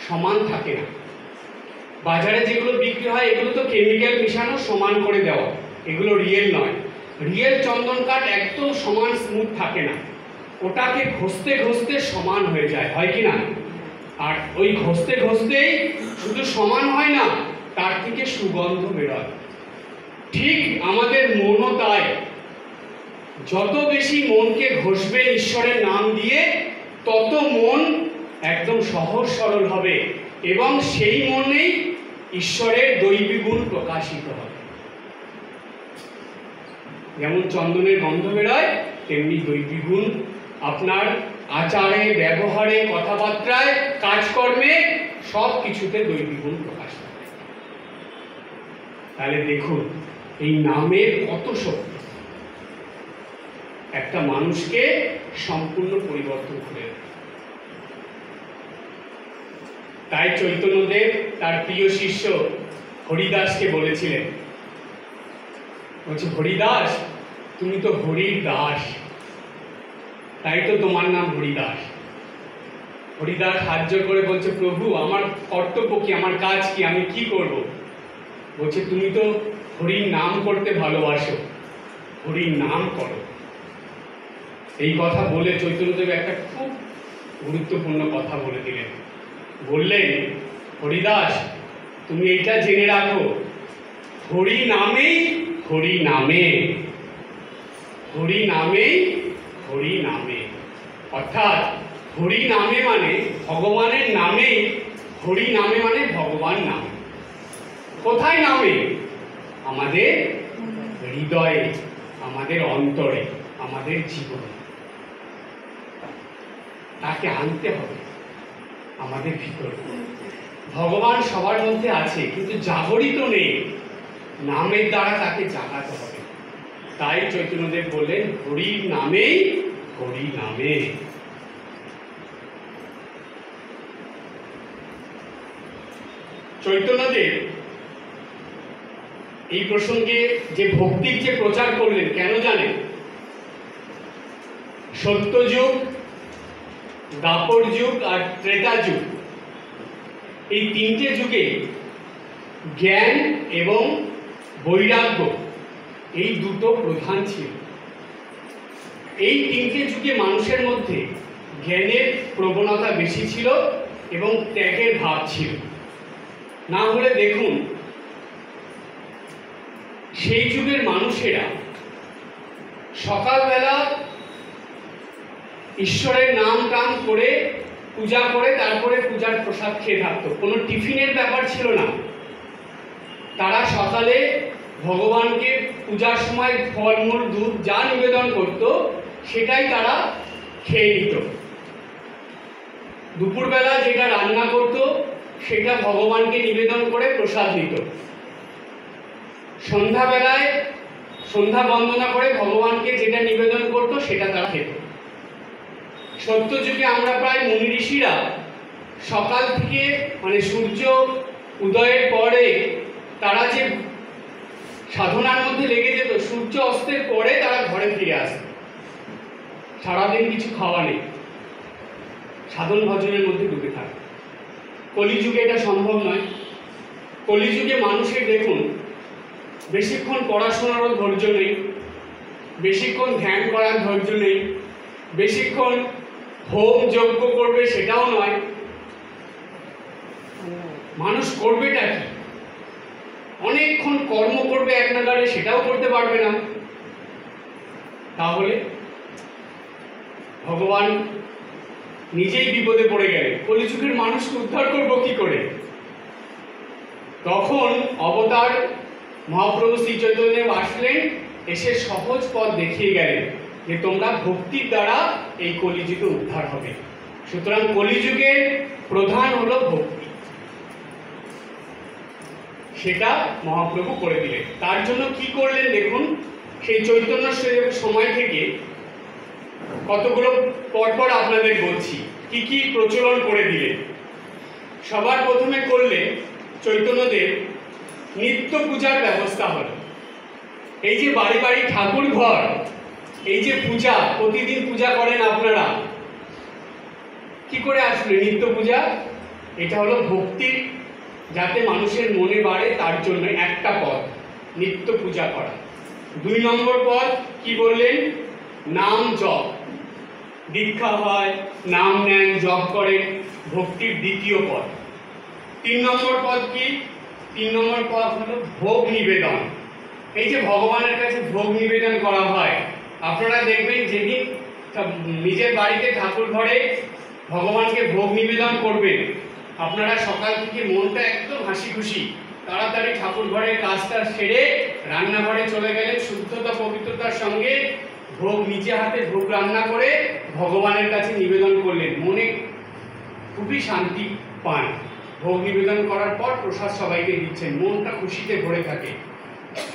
Speaker 1: সমান থাকে না। বাজারে যেগুলো বিক্রি হয়, এগুলো তো কেমিক্যাল মিশানো, সমান করে দেওয়া, এগুলো রিয়েল নয়। রিয়েল চন্দন কাঠ একদম সমান স্মুথ থাকে না, ওটাকে ঘষতে ঘষতে সমান হয়ে যায়, হয় কি না? আর ওই ঘষতে ঘষতেই শুধু সমান হয় না, তার থেকে সুগন্ধ বেরোয়। ঠিক আমাদের মনও তাই, যত বেশি মনকে ঘষবেন ঈশ্বরের নাম দিয়ে, তত মন একদম সহজ সরল হবে, এবং সেই মনেই ঈশ্বরের দৈবী গুণ প্রকাশিত হবে। যেমন চন্দনের গন্ধ বেরোয়, তেমনি দৈবী গুণ আপনার আচারে, ব্যবহারে, কথাবার্তায়, কাজকর্মে, সব কিছুতে দৈবী গুণ প্রকাশ পাবে। তাহলে দেখুন, এই নামের কত শক্তি, একটা মানুষকে সম্পূর্ণ পরিবর্তন করে দেয়। তাই চৈতন্যদেব তার প্রিয় শিষ্য হরিদাসকে বলেছিলেন, বলছে, হরিদাস, তুমি তো হরির দাস, তাই তো তোমার নাম হরিদাস। হরিদাস হাত জোড় করে বলছে, প্রভু, আমার কর্তব্য কি, আমার কাজ কি, আমি কি করব? বলছে, তুমি তো হরির নাম করতে ভালোবাসো, হরির নাম করো। এই কথা বলে চৈতন্যদেব একটা খুব গুরুত্বপূর্ণ কথা বলে দিলেন। বললেন, হরিদাস, তুমি এইটা জেনে রাখো, হরি নামেই হরি নামে, হরি নামেই হরি নামে। অর্থাৎ হরি নামে মানে ভগবানের নামে, হরি নামে মানে ভগবান নামে। কোথায় নামে? আমাদের হৃদয়ে, আমাদের অন্তরে, আমাদের জীবনে। তাকে আনতে হবে আমাদের ভিতরে। ভগবান সবার মধ্যে আছে, কিন্তু জাগরিত নেই, নামের দ্বারা তাকে জাগাতে হবে। তাই চৈতন্যদেব বললেন, হরির নামেই হরি নামে। চৈতন্যদেব এই প্রসঙ্গে যে ভক্তির যে প্রচার করলেন, কেন জানেন? সত্যযুগ, দাপর যুগ আর ত্রেতা যুগ, এই তিনটে যুগে জ্ঞান এবং বৈরাগ্য, এই দুটো প্রধান ছিল। এই তিনটে যুগে মানুষের মধ্যে জ্ঞানের প্রবণতা বেশি ছিল এবং ত্যাগের ভাব ছিল। না হলে দেখুন, সেই যুগের মানুষেরা সকালবেলা ঈশ্বরের নাম টাম করে পূজা করে তারপরে পূজার প্রসাদ খেয়ে থাকতো। কোনো টিফিনের ব্যাপার ছিল না। তারা সকালে ভগবানকে পূজার সময় ফলমূল দুধ যা নিবেদন করত সেটাই তারা খেয়ে নিত। দুপুরবেলা যেটা রান্না করত সেটা ভগবানকে নিবেদন করে প্রসাদ নিত। সন্ধ্যাবেলায় সন্ধ্যা বন্দনা করে ভগবানকে যেটা নিবেদন করত সেটা তারা খেত। সত্যযুগে আমরা প্রায় মুনি ঋষিরা সকাল থেকে মানে সূর্য উদয়ের পরে তারা যে সাধনার মধ্যে লেগে যেত, সূর্য অস্তের পরে তারা ঘরে ফিরে আসে। সারাদিন কিছু খাওয়া নেই, সাধন ভজনের মধ্যে ডুবে থাকে। কলিযুগে এটা সম্ভব নয়। কলিযুগে মানুষের দেখুন বেশিক্ষণ পড়াশোনারও ধৈর্য নেই, বেশিক্ষণ ধ্যান করার ধৈর্য নেই, বেশিক্ষণ হোম যজ্ঞ করবে সেটাও নয়। মানুষ করবেটা কি? অনেকক্ষণ কর্ম করবে এক নাগাড়ে, সেটাও করতে পারবে না। তাহলে ভগবান নিজেই বিপদে পড়ে গেলেন। কলিযুগের মানুষকে উদ্ধার করব কি করে? তখন অবতার মহাপ্রভু শ্রী চৈতন্যদেব আসলেন, এসে সহজ পথ দেখিয়ে গেলেন যে তোমরা ভক্তির দ্বারা এই কলিযুগে উদ্ধার হবে। সুতরাং কলিযুগের প্রধান হলো ভক্তি, সেটা মহাপ্রভু করে দিলেন। তার জন্য কি করলেন দেখুন, সেই চৈতন্য সময় থেকে কতগুলো পরপর আপনাদের বলছি কি কি প্রচলন করে দিলেন। সবার প্রথমে করলেন চৈতন্যদেব নিত্য পূজার ব্যবস্থা হল। এই যে বাড়ি বাড়ি ঠাকুর ঘর, এই যে পূজা প্রতিদিন পূজা করেন আপনারা, কি করে আসলে নিত্য পূজা? এটা হলো ভক্তির, যাতে মানুষের মনে বাড়ে তার জন্য একটা পথ নিত্য পূজা করা। 2 নম্বর পথ কি বললেন? নাম জপ। দীক্ষা হয়, নাম নেন, জপ করেন, ভক্তির দ্বিতীয় পথ। 3 নম্বর পথ কি? 3 নম্বর পথ হলো ভোগ নিবেদন। এই যে ভগবানের কাছে ভোগ নিবেদন করা হয়, আপনারা দেখবেন যেদিন নিজের বাড়িতে ঠাকুর ঘরে ভগবানকে ভোগ নিবেদন করবেন, আপনারা সকাল থেকে মনটা একদম হাসি খুশি, তাড়াতাড়ি ঠাকুর ঘরের কাজটা সেরে রান্নাঘরে চলে গেলেন, শুদ্ধতা পবিত্রতার সঙ্গে ভোগ নিজে হাতে ভোগ রান্না করে ভগবানের কাছে নিবেদন করলেন। মনে খুবই শান্তি পান। ভোগ নিবেদন করার পর প্রসাদ সবাইকে দিচ্ছেন, মনটা খুশিতে ভরে থাকে।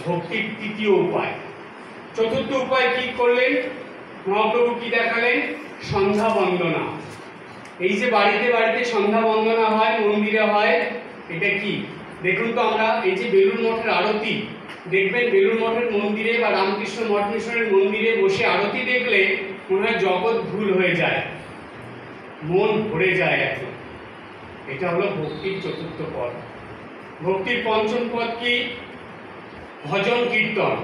Speaker 1: ভক্তির তৃতীয় উপায়। চতুর্থ উপায় কি করলেন মহাপ্রভু? কি দেখালেন? সন্ধ্যা বন্দনা। এই যে বাড়িতে বাড়িতে সন্ধ্যা বন্দনা হয়, মন্দিরে হয়, এটা কি দেখুন তো। আমরা এই যে বেলুড় মঠের আরতি দেখবেন, বেলুড় মঠের মন্দিরে বা রামকৃষ্ণ মঠ মিশনের মন্দিরে বসে আরতি দেখলে মনে হয় জগৎ ধূল হয়ে যায়, মন ভরে যায় একদম। এটা হলো ভক্তির চতুর্থ পদ। ভক্তির পঞ্চম পদ কি? ভজন কীর্তন।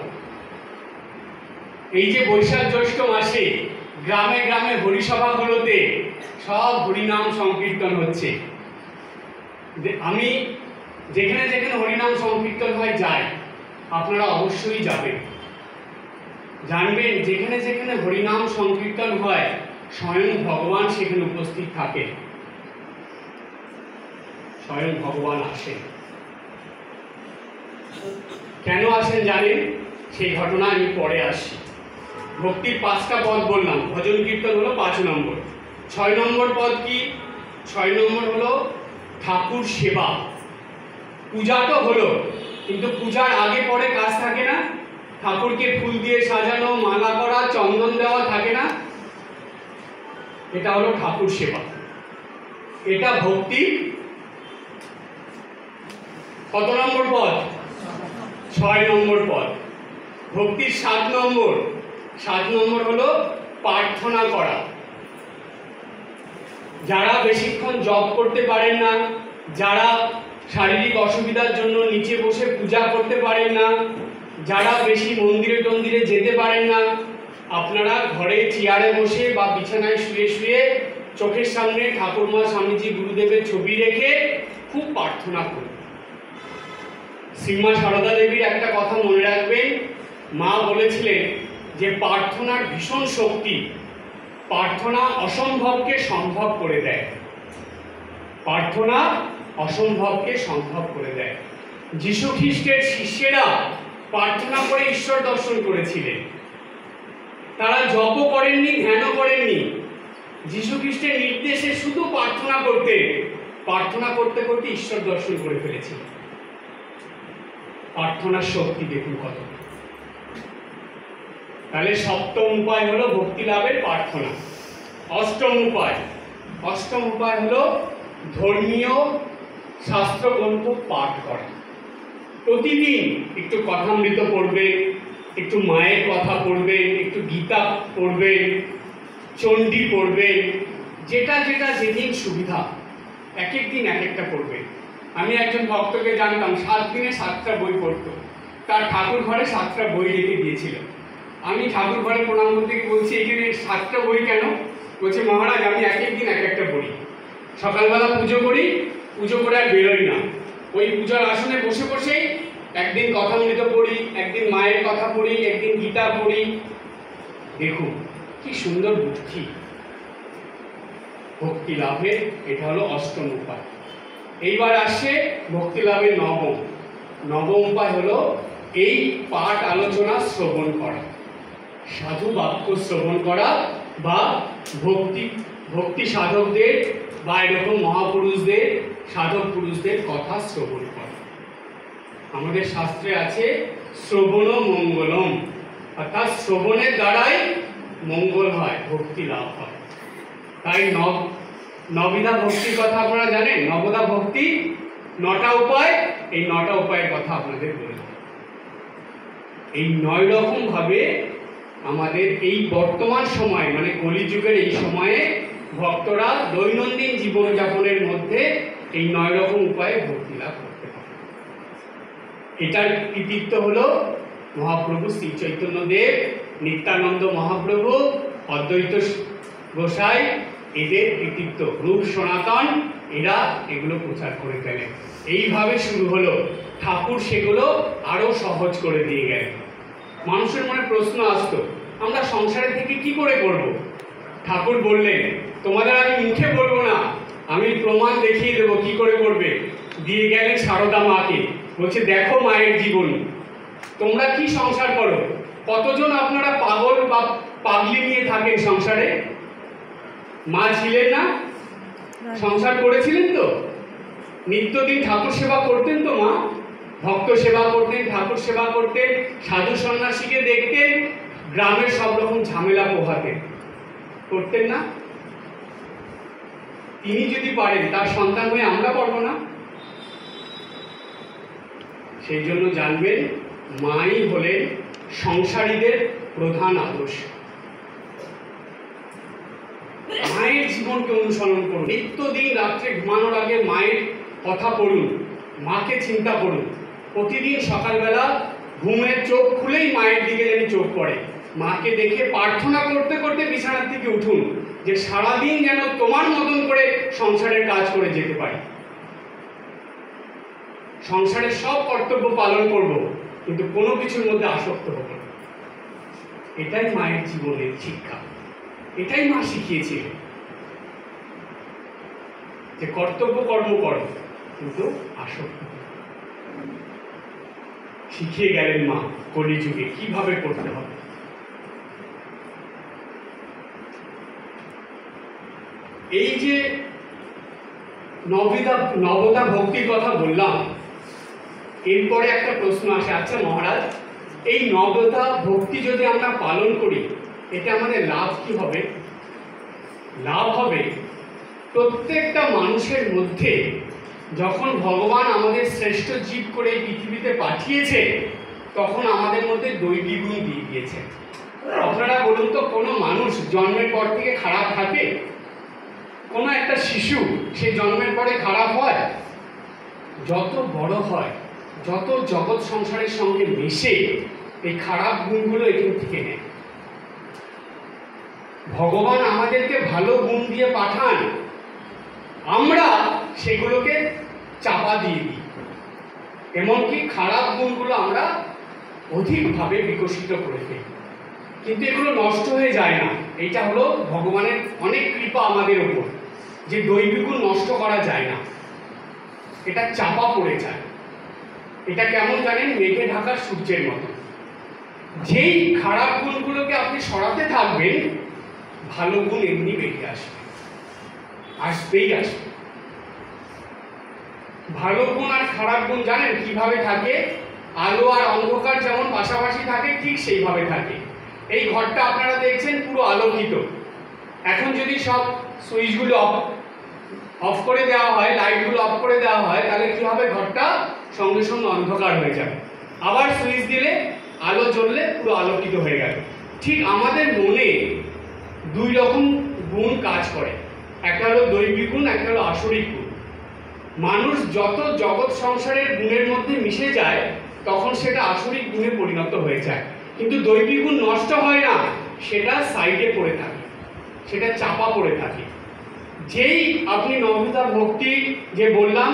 Speaker 1: এই যে বৈশাখ জ্যৈষ্ঠ মাসে গ্রামে গ্রামে হরিসভাগুলোতে সব হরিনাম সংকীর্তন হচ্ছে। আমি যেখানে যেখানে হরিনাম সংকীর্তন হয় যাই, আপনারা অবশ্যই যাবেন। জানবেন যেখানে যেখানে হরিনাম সংকীর্তন হয় স্বয়ং ভগবান সেখানে উপস্থিত থাকে, স্বয়ং ভগবান আসেন। কেন আসেন জানেন? সেই ঘটনা আমি পরে আসি। ভক্তির 5টা পদ বললাম, ভজন কীর্তন হলো 5 নম্বর। 6 নম্বর পদ কি? 6 নম্বর হলো ঠাকুর সেবা। পূজা তো হলো, কিন্তু পূজার আগে পরে কাজ থাকে না? ঠাকুরকে ফুল দিয়ে সাজানো, মালা করা, চন্দন দেওয়া থাকে না? এটা হলো ঠাকুর সেবা। এটা ভক্তি কত নম্বর পদ? 6 নম্বর পদ। ভক্তির 7 নম্বর। 7 নম্বর হলো প্রার্থনা করা। যারা বেশিক্ষণ জপ করতে পারেন না, যারা শারীরিক অসুবিধার জন্য নিচে বসে পূজা করতে পারেন না, যারা বেশি মন্দিরে টন্দিরে যেতে পারেন না, আপনারা ঘরে চেয়ারে বসে বা বিছানায় শুয়ে শুয়ে চোখের সামনে ঠাকুরমা, স্বামীজি, গুরুদেবের ছবি রেখে খুব প্রার্থনা করুন। শ্রীমা সারদা দেবীর একটা কথা মনে রাখবেন, মা বলেছিলেন যে প্রার্থনার ভীষণ শক্তি, প্রার্থনা অসম্ভবকে সম্ভব করে দেয়, প্রার্থনা অসম্ভবকে সম্ভব করে দেয়। যীশু খ্রিস্টের শিষ্যেরা প্রার্থনা করে ঈশ্বর দর্শন করেছিলেন। তারা জপও করেননি, ধ্যানও করেননি, যীশু খ্রিস্টের নির্দেশে শুধু প্রার্থনা করতেন, প্রার্থনা করতে করতে ঈশ্বর দর্শন করে ফেলেছিলেন। প্রার্থনার শক্তি দেখুন কত। তাহলে সপ্তম উপায় হলো ভক্তি লাভের প্রার্থনা। অষ্টম উপায় হলো ধর্মীয় শাস্ত্রগ্রন্থ পাঠ করা। প্রতিদিন একটু কথামৃত পড়বেন, একটু মায়ের কথা পড়বেন, একটু গীতা পড়বেন, চণ্ডী পড়বেন, যেটা যেটা যেদিন সুবিধা, এক এক দিন এক একটা পড়বেন। আমি একজন ভক্তকে জানতাম 7 দিনে 7টা বই পড়তো, তার ঠাকুর ঘরে 7টা বই রেখে দিয়েছিল। আমি ঠাকুর ঘরে প্রণাম করতে বলছি, এখানে 7টা বই কেন? বলছে মহারাজ আমি এক এক দিন এক একটা পড়ি, সকালবেলা পুজো করি, পুজো করে আর বেরোই না, ওই পূজার আসনে বসে বসেই একদিন কথামৃত পড়ি, একদিন মায়ের কথা পড়ি, একদিন গীতা পড়ি। দেখুন কি সুন্দর বুদ্ধি ভক্তি লাভের। এটা হলো অষ্টম উপায়। এইবার আসছে ভক্তি লাভের নবম উপায় হলো এই পাঠ আলোচনা শ্রবণ করা, সাধু বাক্য শ্রবণ করা, বা ভক্তি সাধকদের বা এরকম মহাপুরুষদের, সাধক পুরুষদের কথা শ্রবণ করা। আমাদের শাস্ত্রে আছে শ্রবণ মঙ্গলম, অর্থাৎ শ্রবণের দ্বারাই মঙ্গল হয়, ভক্তি লাভ হয়। তাই নবিধা ভক্তির কথা আপনারা জানেন, নবদা ভক্তি 9টা উপায়, এই 9টা উপায়ের কথা আপনাদের বলি। এই 9 রকম ভাবে আমাদের এই বর্তমান সময়, মানে কলিযুগের এই সময়ে ভক্তরা দৈনন্দিন জীবনযাপনের মধ্যে এই 9 রকম উপায়ে ভক্তি লাভ করতে পারে। এটার কৃতিত্ব হলো মহাপ্রভু শ্রী চৈতন্য দেব, নিত্যানন্দ মহাপ্রভু, অদ্বৈত গোসাই, এদের কৃতিত্ব। রূপ সনাতন এরা এগুলো প্রচার করে গেলেন। এইভাবে শুরু হলো, ঠাকুর সেগুলো আরো সহজ করে দিয়ে গেলেন। মানুষের মনে প্রশ্ন আসতো, আমরা সংসারে থেকে কি করে করব? ঠাকুর বললেন তোমাদের আমি মুখে বলবো না, আমি প্রমাণ দেখিয়ে দেবো কি করে করবে। দিয়ে গেলেন সারদা মাকে, বলছে দেখো মায়ের জীবনী, তোমরা কি সংসার করো? কতজন আপনারা পাগল বা পাগলি নিয়ে থাকেন সংসারে? মা ছিলেন না? সংসার করেছিলেন তো? নিত্যদিন ঠাকুর সেবা করতেন তো মা? ভক্ত সেবা করতেন, ঠাকুর সেবা করতেন, সাধু সন্ন্যাসীকে দেখতেন, গ্রামের সব রকম ঝামেলা পোহাতেন, করতেন না? তিনি যদি পারেন, তার সন্তান হয়ে আমরা পারবো না? সেই জন্য জানবেন, মাই হলেন সংসারীদের প্রধান আদর্শ। মায়ের জীবনকে অনুসরণ করুন, নিত্যদিন রাত্রে ঘুমানোর আগে মায়ের কথা পড়ুন, মাকে চিন্তা করুন। প্রতিদিন সকালবেলা ঘুমের চোখ খুলেই মায়ের দিকে যেন চোখ পড়ে, মাকে দেখে প্রার্থনা করতে করতে বিছানার থেকে উঠুন, যে সারাদিন যেন তোমার মতন করে সংসারের কাজ করে যেতে পারি, সংসারের সব কর্তব্য পালন করব, কিন্তু কোনো কিছুর মধ্যে আসক্ত হব না। এটাই মায়ের জীবনের শিক্ষা, এটাই মা শিখিয়েছিলেন, যে কর্তব্য কর্ম করো কিন্তু আসক্ত। শিখিয়ে গেলেন মা কলিযুগে কিভাবে করতে হবে। এই যে নবদা ভক্তির কথা বললাম, এরপরে একটা প্রশ্ন আসে, আচ্ছা মহারাজ, এই নবদা ভক্তি যদি আমরা পালন করি, এতে আমাদের লাভ কি হবে? লাভ হবে, প্রত্যেকটা মানুষের মধ্যে যখন ভগবান আমাদের শ্রেষ্ঠ জীব করে এই পৃথিবীতে পাঠিয়েছে, তখন আমাদের মধ্যে দৈবী গুণ দিয়ে দিয়েছে। আপনারা বলুন তো, কোনো মানুষ জন্মের পর থেকে খারাপ থাকে? কোনো একটা শিশু সে জন্মের পরে খারাপ হয়? যত বড় হয়, যত জগৎ সংসারের সঙ্গে মিশে, এই খারাপ গুণগুলো এখান থেকে নেয়। ভগবান আমাদেরকে ভালো গুণ দিয়ে পাঠান, আমরা সেগুলোকে চাপা দিয়ে দিই, এমনকি খারাপ গুণগুলো আমরা অধিকভাবে বিকশিত করে ফেলি, কিন্তু এগুলো নষ্ট হয়ে যায় না। এইটা হলো ভগবানের অনেক কৃপা আমাদের ওপর, যে দৈবিক গুণ নষ্ট করা যায় না, এটা চাপা পড়ে যায়। এটা কেমন জানেন? মেঘে ঢাকা সূর্যের মতো। যেই খারাপ গুণগুলোকে আপনি সরাতে থাকবেন, ভালো গুণ এমনি বেরিয়ে আসবে, আসবেই আসবে। ভালো গুণ আর খারাপ গুণ জানেন কিভাবে থাকে? আলো আর অন্ধকার যেমন পাশাপাশি থাকে, ঠিক সেইভাবে থাকে। এই ঘরটা আপনারা দেখছেন পুরো আলোকিত। এখন যদি সব সুইচগুলো অফ করে দেওয়া হয়, লাইটগুলো অফ করে দেওয়া হয়, তাহলে কি হবে? ঘরটা সঙ্গে সঙ্গে অন্ধকার হয়ে যাবে। আবার সুইচ দিলে আলো জ্বললে পুরো আলোকিত হয়ে গেল। ঠিক আমাদের মনে দুই রকম গুণ কাজ করে, একটা হলো দৈবিক গুণ, একটা হলো আসরিক গুণ। মানুষ যত জগৎ সংসারের গুণের মধ্যে মিশে যায়, তখন সেটা আসরিক গুণে পরিণত হয়ে যায়। কিন্তু দৈবিক গুণ নষ্ট হয় না, সেটা সাইডে পড়ে থাকে, সেটা চাপা পড়ে থাকে। যেই আপনি নববিধা ভক্তি যে বললাম,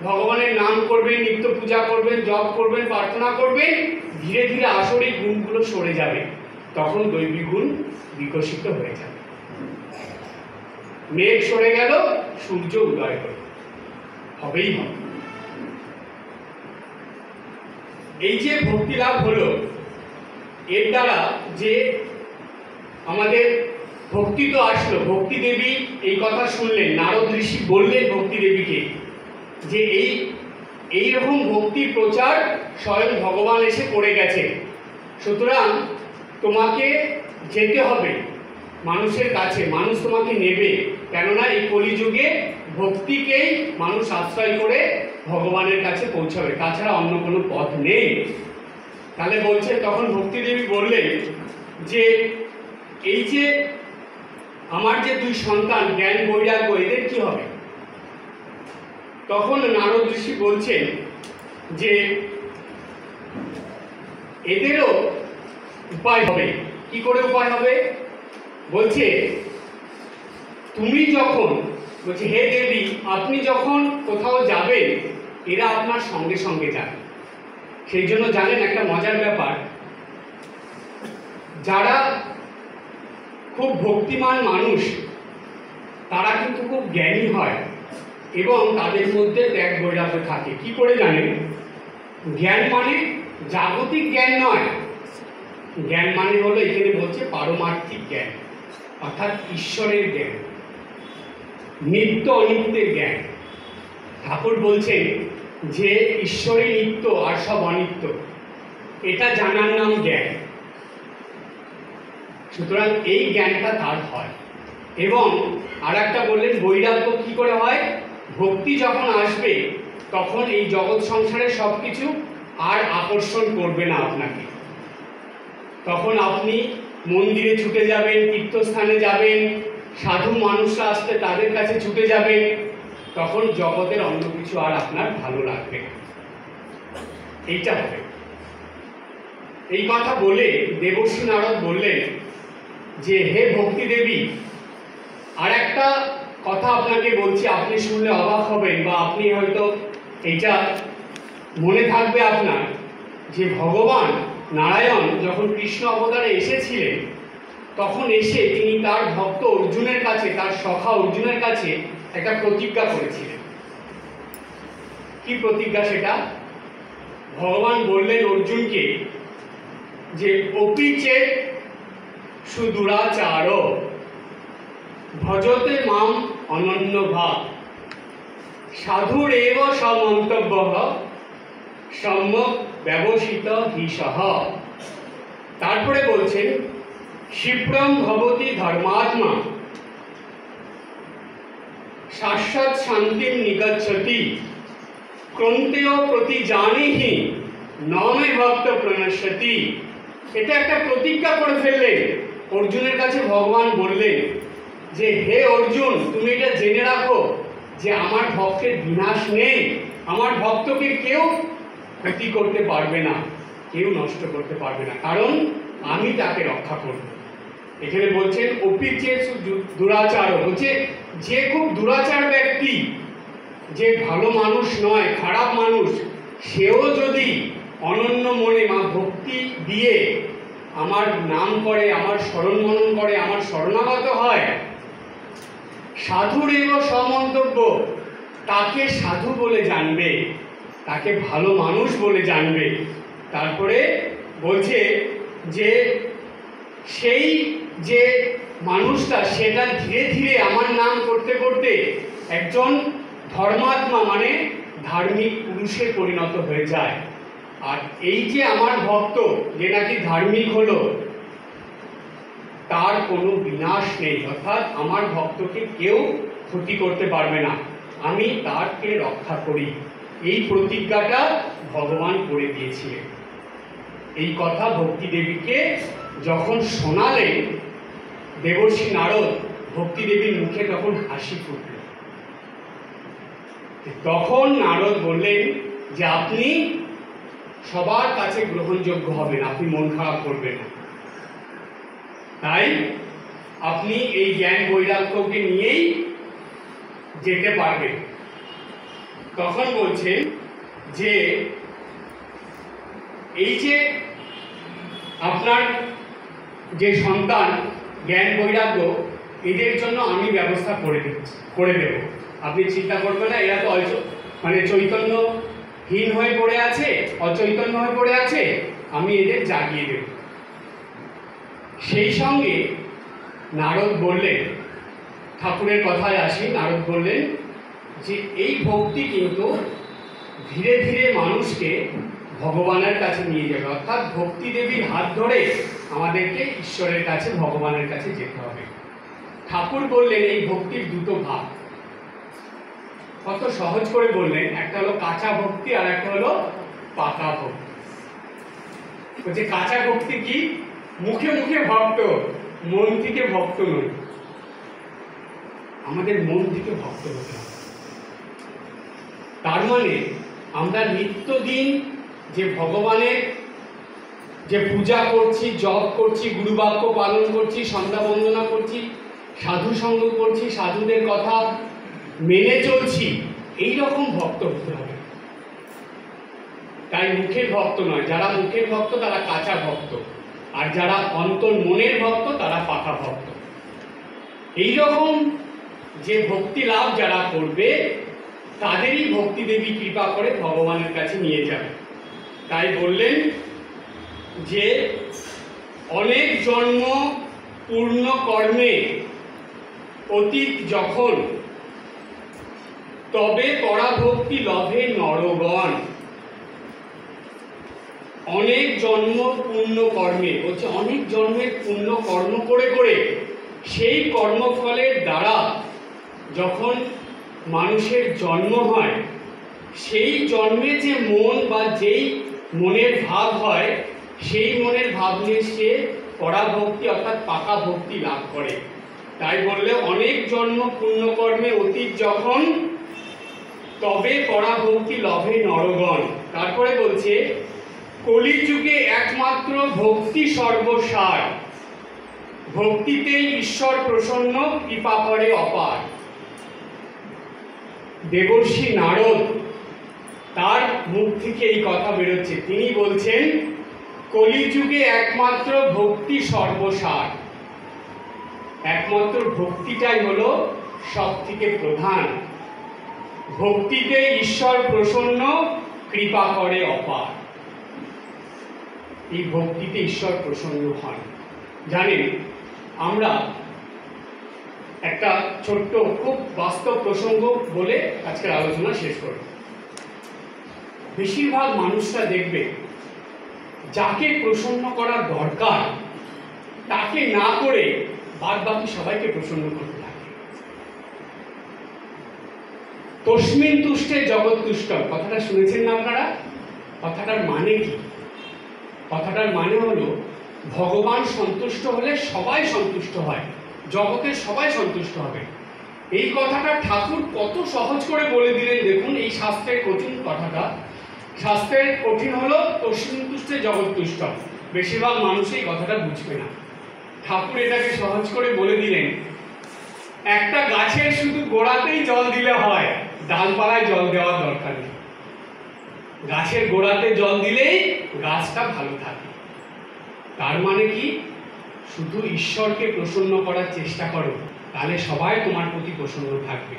Speaker 1: ভগবানের নাম করবেন, নিত্য পূজা করবেন, জপ করবেন, প্রার্থনা করবেন, ধীরে ধীরে আসরিক গুণগুলো সরে যাবে, তখন দৈবিক গুণ বিকশিত হয়ে যাবে। মেঘ সরে গেল, সূর্য উদয় হল, হবেই হবে। এই যে ভক্তি লাভ হলো, এর দ্বারা যে আমাদের ভক্তি তো আসলো, ভক্তি দেবী এই কথা শুনলেন, নারদ ঋষি বললেন ভক্তি দেবীকে যে এই রকম ভক্তির প্রচার স্বয়ং ভগবান এসে করে গেছে, সুতরাং তোমাকে যেতে হবে মানুষের কাছে, মানুষ তোমাকে নেবে, কেননা এই কলিযুগে ভক্তিকেই মানুষ আশ্রয় করে ভগবানের কাছে পৌঁছাবে, তাছাড়া অন্য কোনো পথ নেই। তাহলে বলছে, তখন ভক্তি দেবী বললেন যে এই যে আমার যে দুই সন্তান জ্ঞান বৈরাগ্য, এদের কি হবে? তখন নারদ ঋষি বলছেন যে এদেরও উপায় হবে। কি করে উপায় হবে? বলছে, তুমি যখন, বলছে হে দেবী, আপনি যখন কোথাও যাবেন, এরা আপনার সঙ্গে সঙ্গে যাবে। সেই জন্য জানেন একটা মজার ব্যাপার, যারা খুব ভক্তিমান মানুষ, তারা কিন্তু খুব জ্ঞানী হয় এবং তাদের মধ্যে ত্যাগ বৈরাগ্য থাকে। কি করে জানেন? জ্ঞান মানে জাগতিক জ্ঞান নয়, জ্ঞান মানে হলো, এখানে বলছে পারমার্থিক জ্ঞান, অর্থাৎ ঈশ্বরের জ্ঞান, নিত্য অনিত্যের জ্ঞান। ঠাকুর বলছেন যে ঈশ্বরই নিত্য আর সব অনিত্য, এটা জানার নাম জ্ঞান। সুতরাং এই জ্ঞানটা তার হয়। এবং আর একটা বললেন বৈরাগ্য কি করে হয়? ভক্তি যখন আসবে, তখন এই জগৎ সংসারের সব কিছু আর আকর্ষণ করবে না আপনাকে। তখন আপনি মন্দিরে ছুটে যাবেন, তীর্থস্থানে যাবেন, সাধু মানুষরা আসতে তাদের কাছে ছুটে যাবেন, তখন জগতের অন্য কিছু আর আপনার ভালো লাগবে না। এইটা হবে। এই কথা বলে দেবর্ষি নারদ বললেন যে হে ভক্তি দেবী, আর একটা কথা আপনাকে বলছি, আপনি শুনলে অবাক হবেন, বা আপনি হয়তো এইটা মনে থাকবে আপনার, যে ভগবান নারায়ণ যখন কৃষ্ণ অবতারে এসেছিলেন, তখন এসে তিনি তার ভক্ত অর্জুনের কাছে, তার সখা অর্জুনের কাছে একটা প্রতিজ্ঞা করেছিলেন। কি প্রতিজ্ঞা সেটা? ভগবান বললেন অর্জুনকে যে অপি চেত সুদূরাচার ভজতে মাম অনন্য ভাব সাধুর এব সমন্তব্য সম্যক ব্যবসিত হিসহ। তারপরে বলছেন ক্ষিপ্রম ভবতি ধর্মাত্মা শাশ্বত শান্তিম নিগচ্ছতি ক্রন্তেয় প্রতি জানিহি নমে ভক্ত প্রণশ্যতি। এটা একটা প্রতিজ্ঞা করে ফেললেন। অর্জুনের কাছে ভগবান বললেন যে হে অর্জুন, তুমি এটা জেনে রাখো যে আমার ভক্তের বিনাশ নেই, আমার ভক্তকে কেউ ক্ষতি করতে পারবে না, কেউ নষ্ট করতে পারবে না, কারণ আমি তাকে রক্ষা করব। এখানে বলছেন অপিচে দুরাচার, বলছে যে খুব দুরাচার ব্যক্তি, যে ভালো মানুষ নয়, খারাপ মানুষ, সেও যদি অনন্য মনে মা ভক্তি দিয়ে আমার নাম করে, আমার স্মরণ মনন করে, আমার শরণাগত হয়, সাধুর এগো সমন্তব্য, তাকে সাধু বলে জানবে, তাকে ভালো মানুষ বলে জানবে। তারপরে বলছে যে সেই যে মানুষটা, সেটা ধীরে ধীরে আমার নাম করতে করতে একজন ধর্মাত্মা মানে ধার্মিক পুরুষে পরিণত হয়ে যায়। আর এই যে আমার ভক্ত যে নাকি ধার্মিক হলো, তার কোনো বিনাশ নেই, অর্থাৎ আমার ভক্তকে কেউ ক্ষতি করতে পারবে না, আমি তারকে রক্ষা করি। এই প্রতিজ্ঞাটা ভগবান করে দিয়েছিলেন। এই কথা ভক্তি দেবীকে যখন শোনালেন দেবর্ষি নারদ, ভক্তি দেবীর মুখে তখন হাসি ফুটল। তখন নারদ বললেন যে আপনি সবার কাছে গ্রহণযোগ্য হবেন, আপনি মন খারাপ করবেন না, তাই আপনি এই জ্ঞান বৈরাগ্যকে নিয়েই যেতে পারবেন। তখন বলছেন যে এই যে আপনার যে সন্তান জ্ঞান বৈরাগ্য, এদের জন্য আমি ব্যবস্থা করে দেব, আপনি চিন্তা করবেন না। এরা তো মানে চৈতন্যহীন হয়ে পড়ে আছে, অচৈতন্য হয়ে পড়ে আছে, আমি এদের জাগিয়ে দেব। সেই সঙ্গে নারদ বললেন, ঠাকুরের কথায় আসি, নারদ বললেন যে এই ভক্তি কিন্তু ধীরে ধীরে মানুষকে ভগবানের কাছে নিয়ে যাবে, অর্থাৎ ভক্তি দেবীর হাত ধরে আমাদেরকে ঈশ্বরের কাছে, ভগবানের কাছে যেতে হবে। ঠাকুর বললেন এই ভক্তির দুটো ভাগ, কত সহজ করে বললেন, একটা হলো কাঁচা ভক্তি আর একটা হলো পাকা ভক্তি। বলছে কাঁচা ভক্তি কি? মুখে মুখে ভক্ত, মন থেকে ভক্ত নয়। আমাদের মন থেকে ভক্ত হতে হবে। তার মানে আমরা নিত্যদিন যে ভগবানের যে পূজা করছি, জপ করছি, গুরুবাক্য পালন করছি, সন্ধ্যা বন্দনা করছি, সাধু সঙ্গ করছি, সাধুদের কথা মেনে চলছি, এই রকম ভক্ত হতে হবে। তাই মুখের ভক্ত নয়, যারা মুখের ভক্ত তারা কাঁচা ভক্ত, আর যারা অন্তর মনের ভক্ত তারা পাকা ভক্ত। এই রকম যে ভক্তি লাভ যারা করবে তাদেরই ভক্তি দেবী কৃপা করে ভগবানের কাছে নিয়ে যাবে। তাই বললেন যে অনেক জন্ম পূর্ণ কর্মে অতীত যখন, তবে পরাভক্তি লভে নরগণ। অনেক জন্ম পূর্ণ কর্মে, বলছে অনেক জন্মের পূর্ণ কর্ম করে করে সেই কর্মফলের দ্বারা যখন মানুষের জন্ম হয়, সেই জন্মে যে মন বা যেই মনের ভাব হয়, সেই মনের ভাব নিয়ে সে পরাভক্তি অর্থাৎ পাকা ভক্তি লাভ করে। তাই বললে অনেক জন্ম পুণ্যকর্মে অতীত যখন, তবে পরাভক্তি লভে নরগণ। তারপরে বলছে কলিযুগে একমাত্র ভক্তি সর্বসার, ভক্তিতেই ঈশ্বর প্রসন্ন, কৃপা করে অপার। দেবর্ষি নারদ তার মুখ থেকে এই কথা বেরোচ্ছে, তিনি বলছেন কলিযুগে একমাত্র ভক্তি সর্বসার, একমাত্র ভক্তিটাই হলো সব থেকে প্রধান। ভক্তিতে ঈশ্বর প্রসন্ন, কৃপা করে অপার। এই ভক্তিতে ঈশ্বর প্রসন্ন হন। জানেন, আমরা একটা ছোট্ট খুব বাস্তব প্রসঙ্গ বলে আজকের আলোচনা শেষ করব। বেশিরভাগ মানুষরা দেখবে যাকে প্রসন্ন করার দরকার তাকে না করে বাদ বাকি সবাইকে প্রসন্ন করতে থাকে। তস্মিন তুষ্টে জগৎ তুষ্টম, কথাটা শুনেছেন না আপনারা? কথাটার মানে কি? কথাটার মানে হলো ভগবান সন্তুষ্ট হলে সবাই সন্তুষ্ট হয়, জগতের সবাই সন্তুষ্ট হবে। এই কথাটা ঠাকুর কত সহজ করে বলে দিলেন দেখুন। এই শাস্ত্রের কঠিন কথাটা, শাস্ত্রের কঠিন হলো তস্মিন তুষ্টে জগৎ তুষ্টম। বেশিরভাগ মানুষ এই কথাটা বুঝবে না। ঠাকুর এটাকে সহজ করে বলে দিলেন, একটা গাছের শুধু গোড়াতেই জল দিলে হয়, ডালপালায় জল দেওয়ার দরকার নেই। গাছের গোড়াতে জল দিলেই গাছটা ভালো থাকে। তার মানে কি, শুধু ঈশ্বরকে প্রসন্ন করার চেষ্টা করো, তাহলে সবাই তোমার প্রতি প্রসন্ন থাকবে।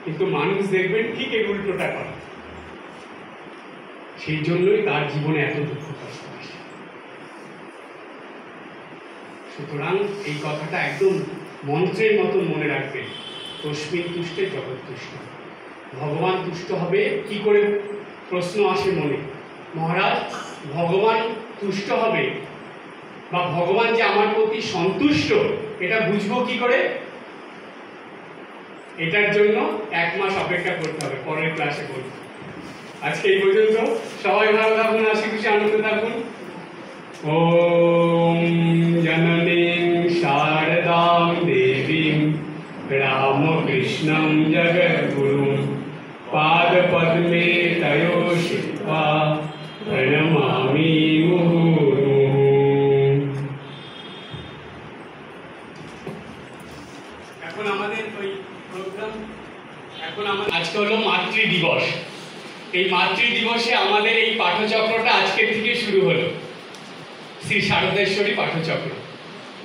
Speaker 1: কিন্তু মানুষ দেখবেন ঠিক এর উল্টোটা করে, সেই জন্যই তার জীবনে এত দুঃখ কষ্ট আসে। সুতরাং এই কথাটা একদম মন্ত্রের মতন মনে রাখবেন, তস্মিন তুষ্টে জগৎ তুষ্ট। ভগবান তুষ্ট হবে কি করে? প্রশ্ন আসে মনে, মহারাজ ভগবান তুষ্ট হবে বা ভগবান যে আমার প্রতি সন্তুষ্ট, এটা বুঝবো কি করে? এটার জন্য 1 মাস অপেক্ষা করতে হবে, পরের ক্লাসে বলবো। আজকে এই পর্যন্ত, সবাই ভালো থাকুন, হাসি খুশি আনন্দে থাকুন। ওম জননীং শারদাং দেবীং রামকৃষ্ণং জগদ্গুরুং পাদপদ্মে তয়োষিত্বা প্রণমামি মুহুর্মুহুঃ। এখন আমাদের ওই প্রোগ্রাম, আজকে হলো মাতৃ দিবস। এই মাতৃ দিবসে আমাদের এই পাঠচক্রটা আজকের থেকে শুরু হলো, শ্রী শারদেশ্বরী পাঠচক্র।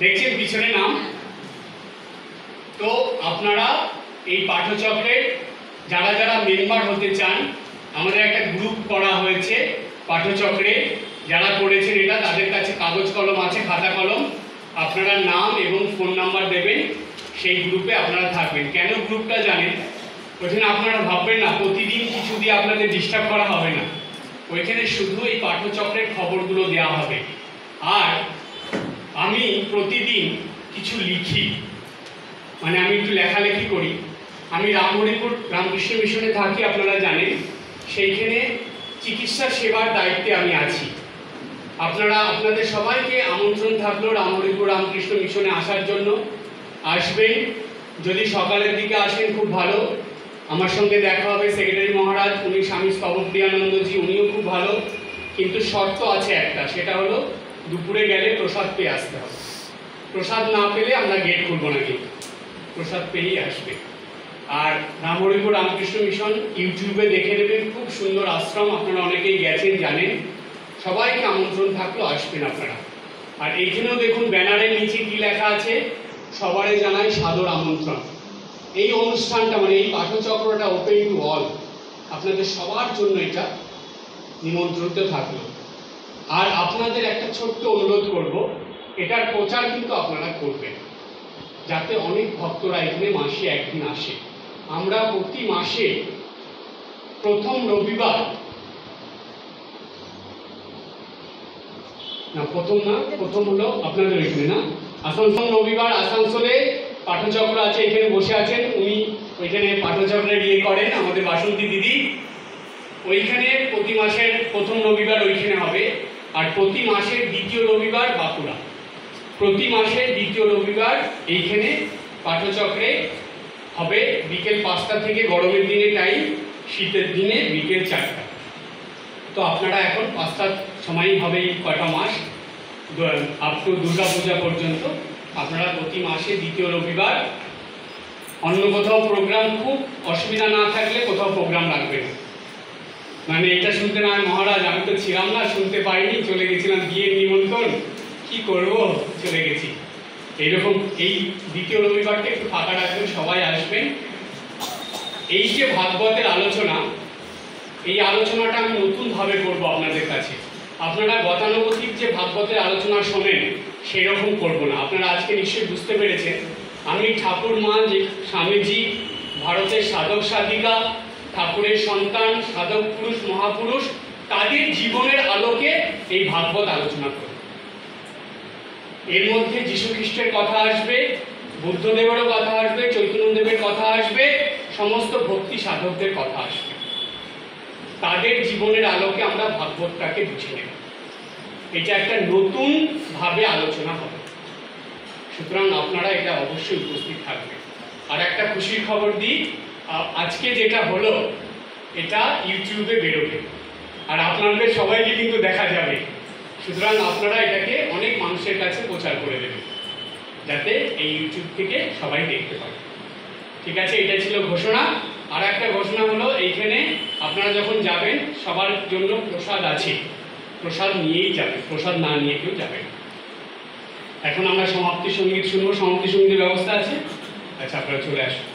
Speaker 1: দেখছেন পিছনে নাম। তো আপনারা এই পাঠচক্রের যারা যারা মেম্বার হতে চান, আমাদের একটা গ্রুপ করা হয়েছে পাঠচক্রে। যারা করেছেন এটা, তাদের কাছে কাগজ কলম আছে, খাতা কলম, আপনারা নাম এবং ফোন নাম্বার দেবেন, সেই গ্রুপে আপনারা থাকবেন। কেন গ্রুপটা জানেন? ওইখানে আপনারা ভাববেন না প্রতিদিন কিছু দিয়ে আপনাদের ডিস্টার্ব করা হবে না, ওইখানে শুধু এই পাঠচক্রের খবরগুলো দেওয়া হবে। আর আমি প্রতিদিন কিছু লিখি, মানে আমি একটু লেখালেখি করি। আমি রামহরিপুর রামকৃষ্ণ মিশনে থাকি, আপনারা জানেন। সেইখানে চিকিৎসা সেবার দায়িত্বে আমি আছি। আপনাদের সবাইকে আমন্ত্রণ থাকলো রামহরিপুর রামকৃষ্ণ মিশনে আসার জন্য। আসবেন, যদি সকালের দিকে আসেন খুব ভালো। আমার সঙ্গে দেখা হবে সেক্রেটারি মহারাজ, উনি স্বামী স্তবপ্রিয়ানন্দজি, উনিও খুব ভালো। কিন্তু শর্ত আছে একটা, সেটা হলো দুপুরে গেলে প্রসাদ পেয়ে আসতে হবে। প্রসাদ না পেলে আমরা গেট খুলবো না, কিন্তু প্রসাদ পেয়েই আসবে। আর রামহরিপুর রামকৃষ্ণ মিশন ইউটিউবে দেখে নেবেন, খুব সুন্দর আশ্রম, আপনারা অনেকেই গেছেন জানেন। সবাইকে আমন্ত্রণ থাকলো, আসবেন আপনারা। আর এইখানেও দেখুন ব্যানারের নিচে কি লেখা আছে, সবারই জানাই সাদর আমন্ত্রণ। এই অনুষ্ঠানটা মানে এই পাঠচক্রটা ওপেন টু অল, আপনাদের সবার জন্য এটা নিমন্ত্রিত থাকলো। আর আপনাদের একটা ছোট্ট অনুরোধ করব, এটার প্রচার কিন্তু আপনারা করবেন, যাতে অনেক ভক্তরা এখানে মাসে একদিন আসে। আমরা প্রতি মাসে প্রথম রবিবার, প্রথম হলো আপনাদের এখানে না, আসানসোল রবিবার আসানসোলে পাঠচক্র আছে, এখানে বসে আছেন উনি, ওইখানে পাঠচক্রের করেন আমাদের বাসন্তী দিদি। ওইখানে প্রতি মাসের প্রথম রবিবার ওইখানে হবে। আর প্রতি মাসের দ্বিতীয় রবিবার বাঁকুড়া, প্রতি মাসের দ্বিতীয় রবিবার এইখানে পাঠচক্রে হবে বিকেল 5টা থেকে, গরমের দিনে টাইম, শীতের দিনে বিকেল 4টা। তো আপনারা এখন 5টার সময়ই হবে এই কটা মাস, আপ টু দুর্গা পূজা পর্যন্ত। আপনারা প্রতি মাসে দ্বিতীয় রবিবার, অন্য কোথাও প্রোগ্রাম খুব অসুবিধা না থাকলে কোথাও প্রোগ্রাম রাখবেন। মানে এটা শুনতে না, মহারাজ আমি তো ছিলাম না, শুনতে পাইনি, চলে গেছিলাম বিয়ের নিমন্ত্রণ, কি করব, চলে গেছি, এইরকম। এই দ্বিতীয় রবিবারটা একটু ফাঁকা রাখবেন, সবাই আসবেন। এই যে ভাগবতের আলোচনা, এই আলোচনাটা আমি নতুনভাবে করব আপনাদের কাছে। আপনারা গতানুগতিক যে ভাগবতের আলোচনা শোনেন সেরকম করব না। আপনারা আজকে নিশ্চয়ই বুঝতে পেরেছেন, আমি ঠাকুর মা যে স্বামীজি, ভারতের সাধক সাধিকা, ঠাকুরের সন্তান, সাধক পুরুষ, মহাপুরুষ, তাদের জীবনের আলোকে এই ভাগবত আলোচনা করব। এর মধ্যে যীশু খ্রিস্টের কথা আসবে, বুদ্ধদেবেরও কথা আসবে, চৈতন্যদেবের কথা আসবে, সমস্ত ভক্তি সাধকদের কথা আসবে। তাদের জীবনের আলোকে আমরা ভাগবতটাকে বুঝে নেব। এটা একটা নতুন ভাবে আলোচনা হবে, সুতরাং আপনারা এটা অবশ্যই উপস্থিত থাকবেন। আর একটা খুশির খবর দিই, আজকে যেটা হলো এটা ইউটিউবে বেরোবে, আর আপনাদের সবাইকে কিন্তু দেখা যাবে। সুতরাং আপনারা এটাকে অনেক মানুষের কাছে প্রচার করে দেবেন। যাতে এই ইউটিউব থেকে সবাই দেখতে পারে। ঠিক আছে, এটা ছিল ঘোষণা। আর একটা ঘোষণা হলো, এইখানে আপনারা যখন যাবেন সবার জন্য প্রসাদ আছে, প্রসাদ নিয়েই যাবেন, প্রসাদ না নিয়ে কেউ যাবেন। এখন আমরা সমাপ্তি সঙ্গীত শুনবো। সমাপ্তি সঙ্গীতের ব্যবস্থা আছে? আচ্ছা, আপনারা চলে আসুন।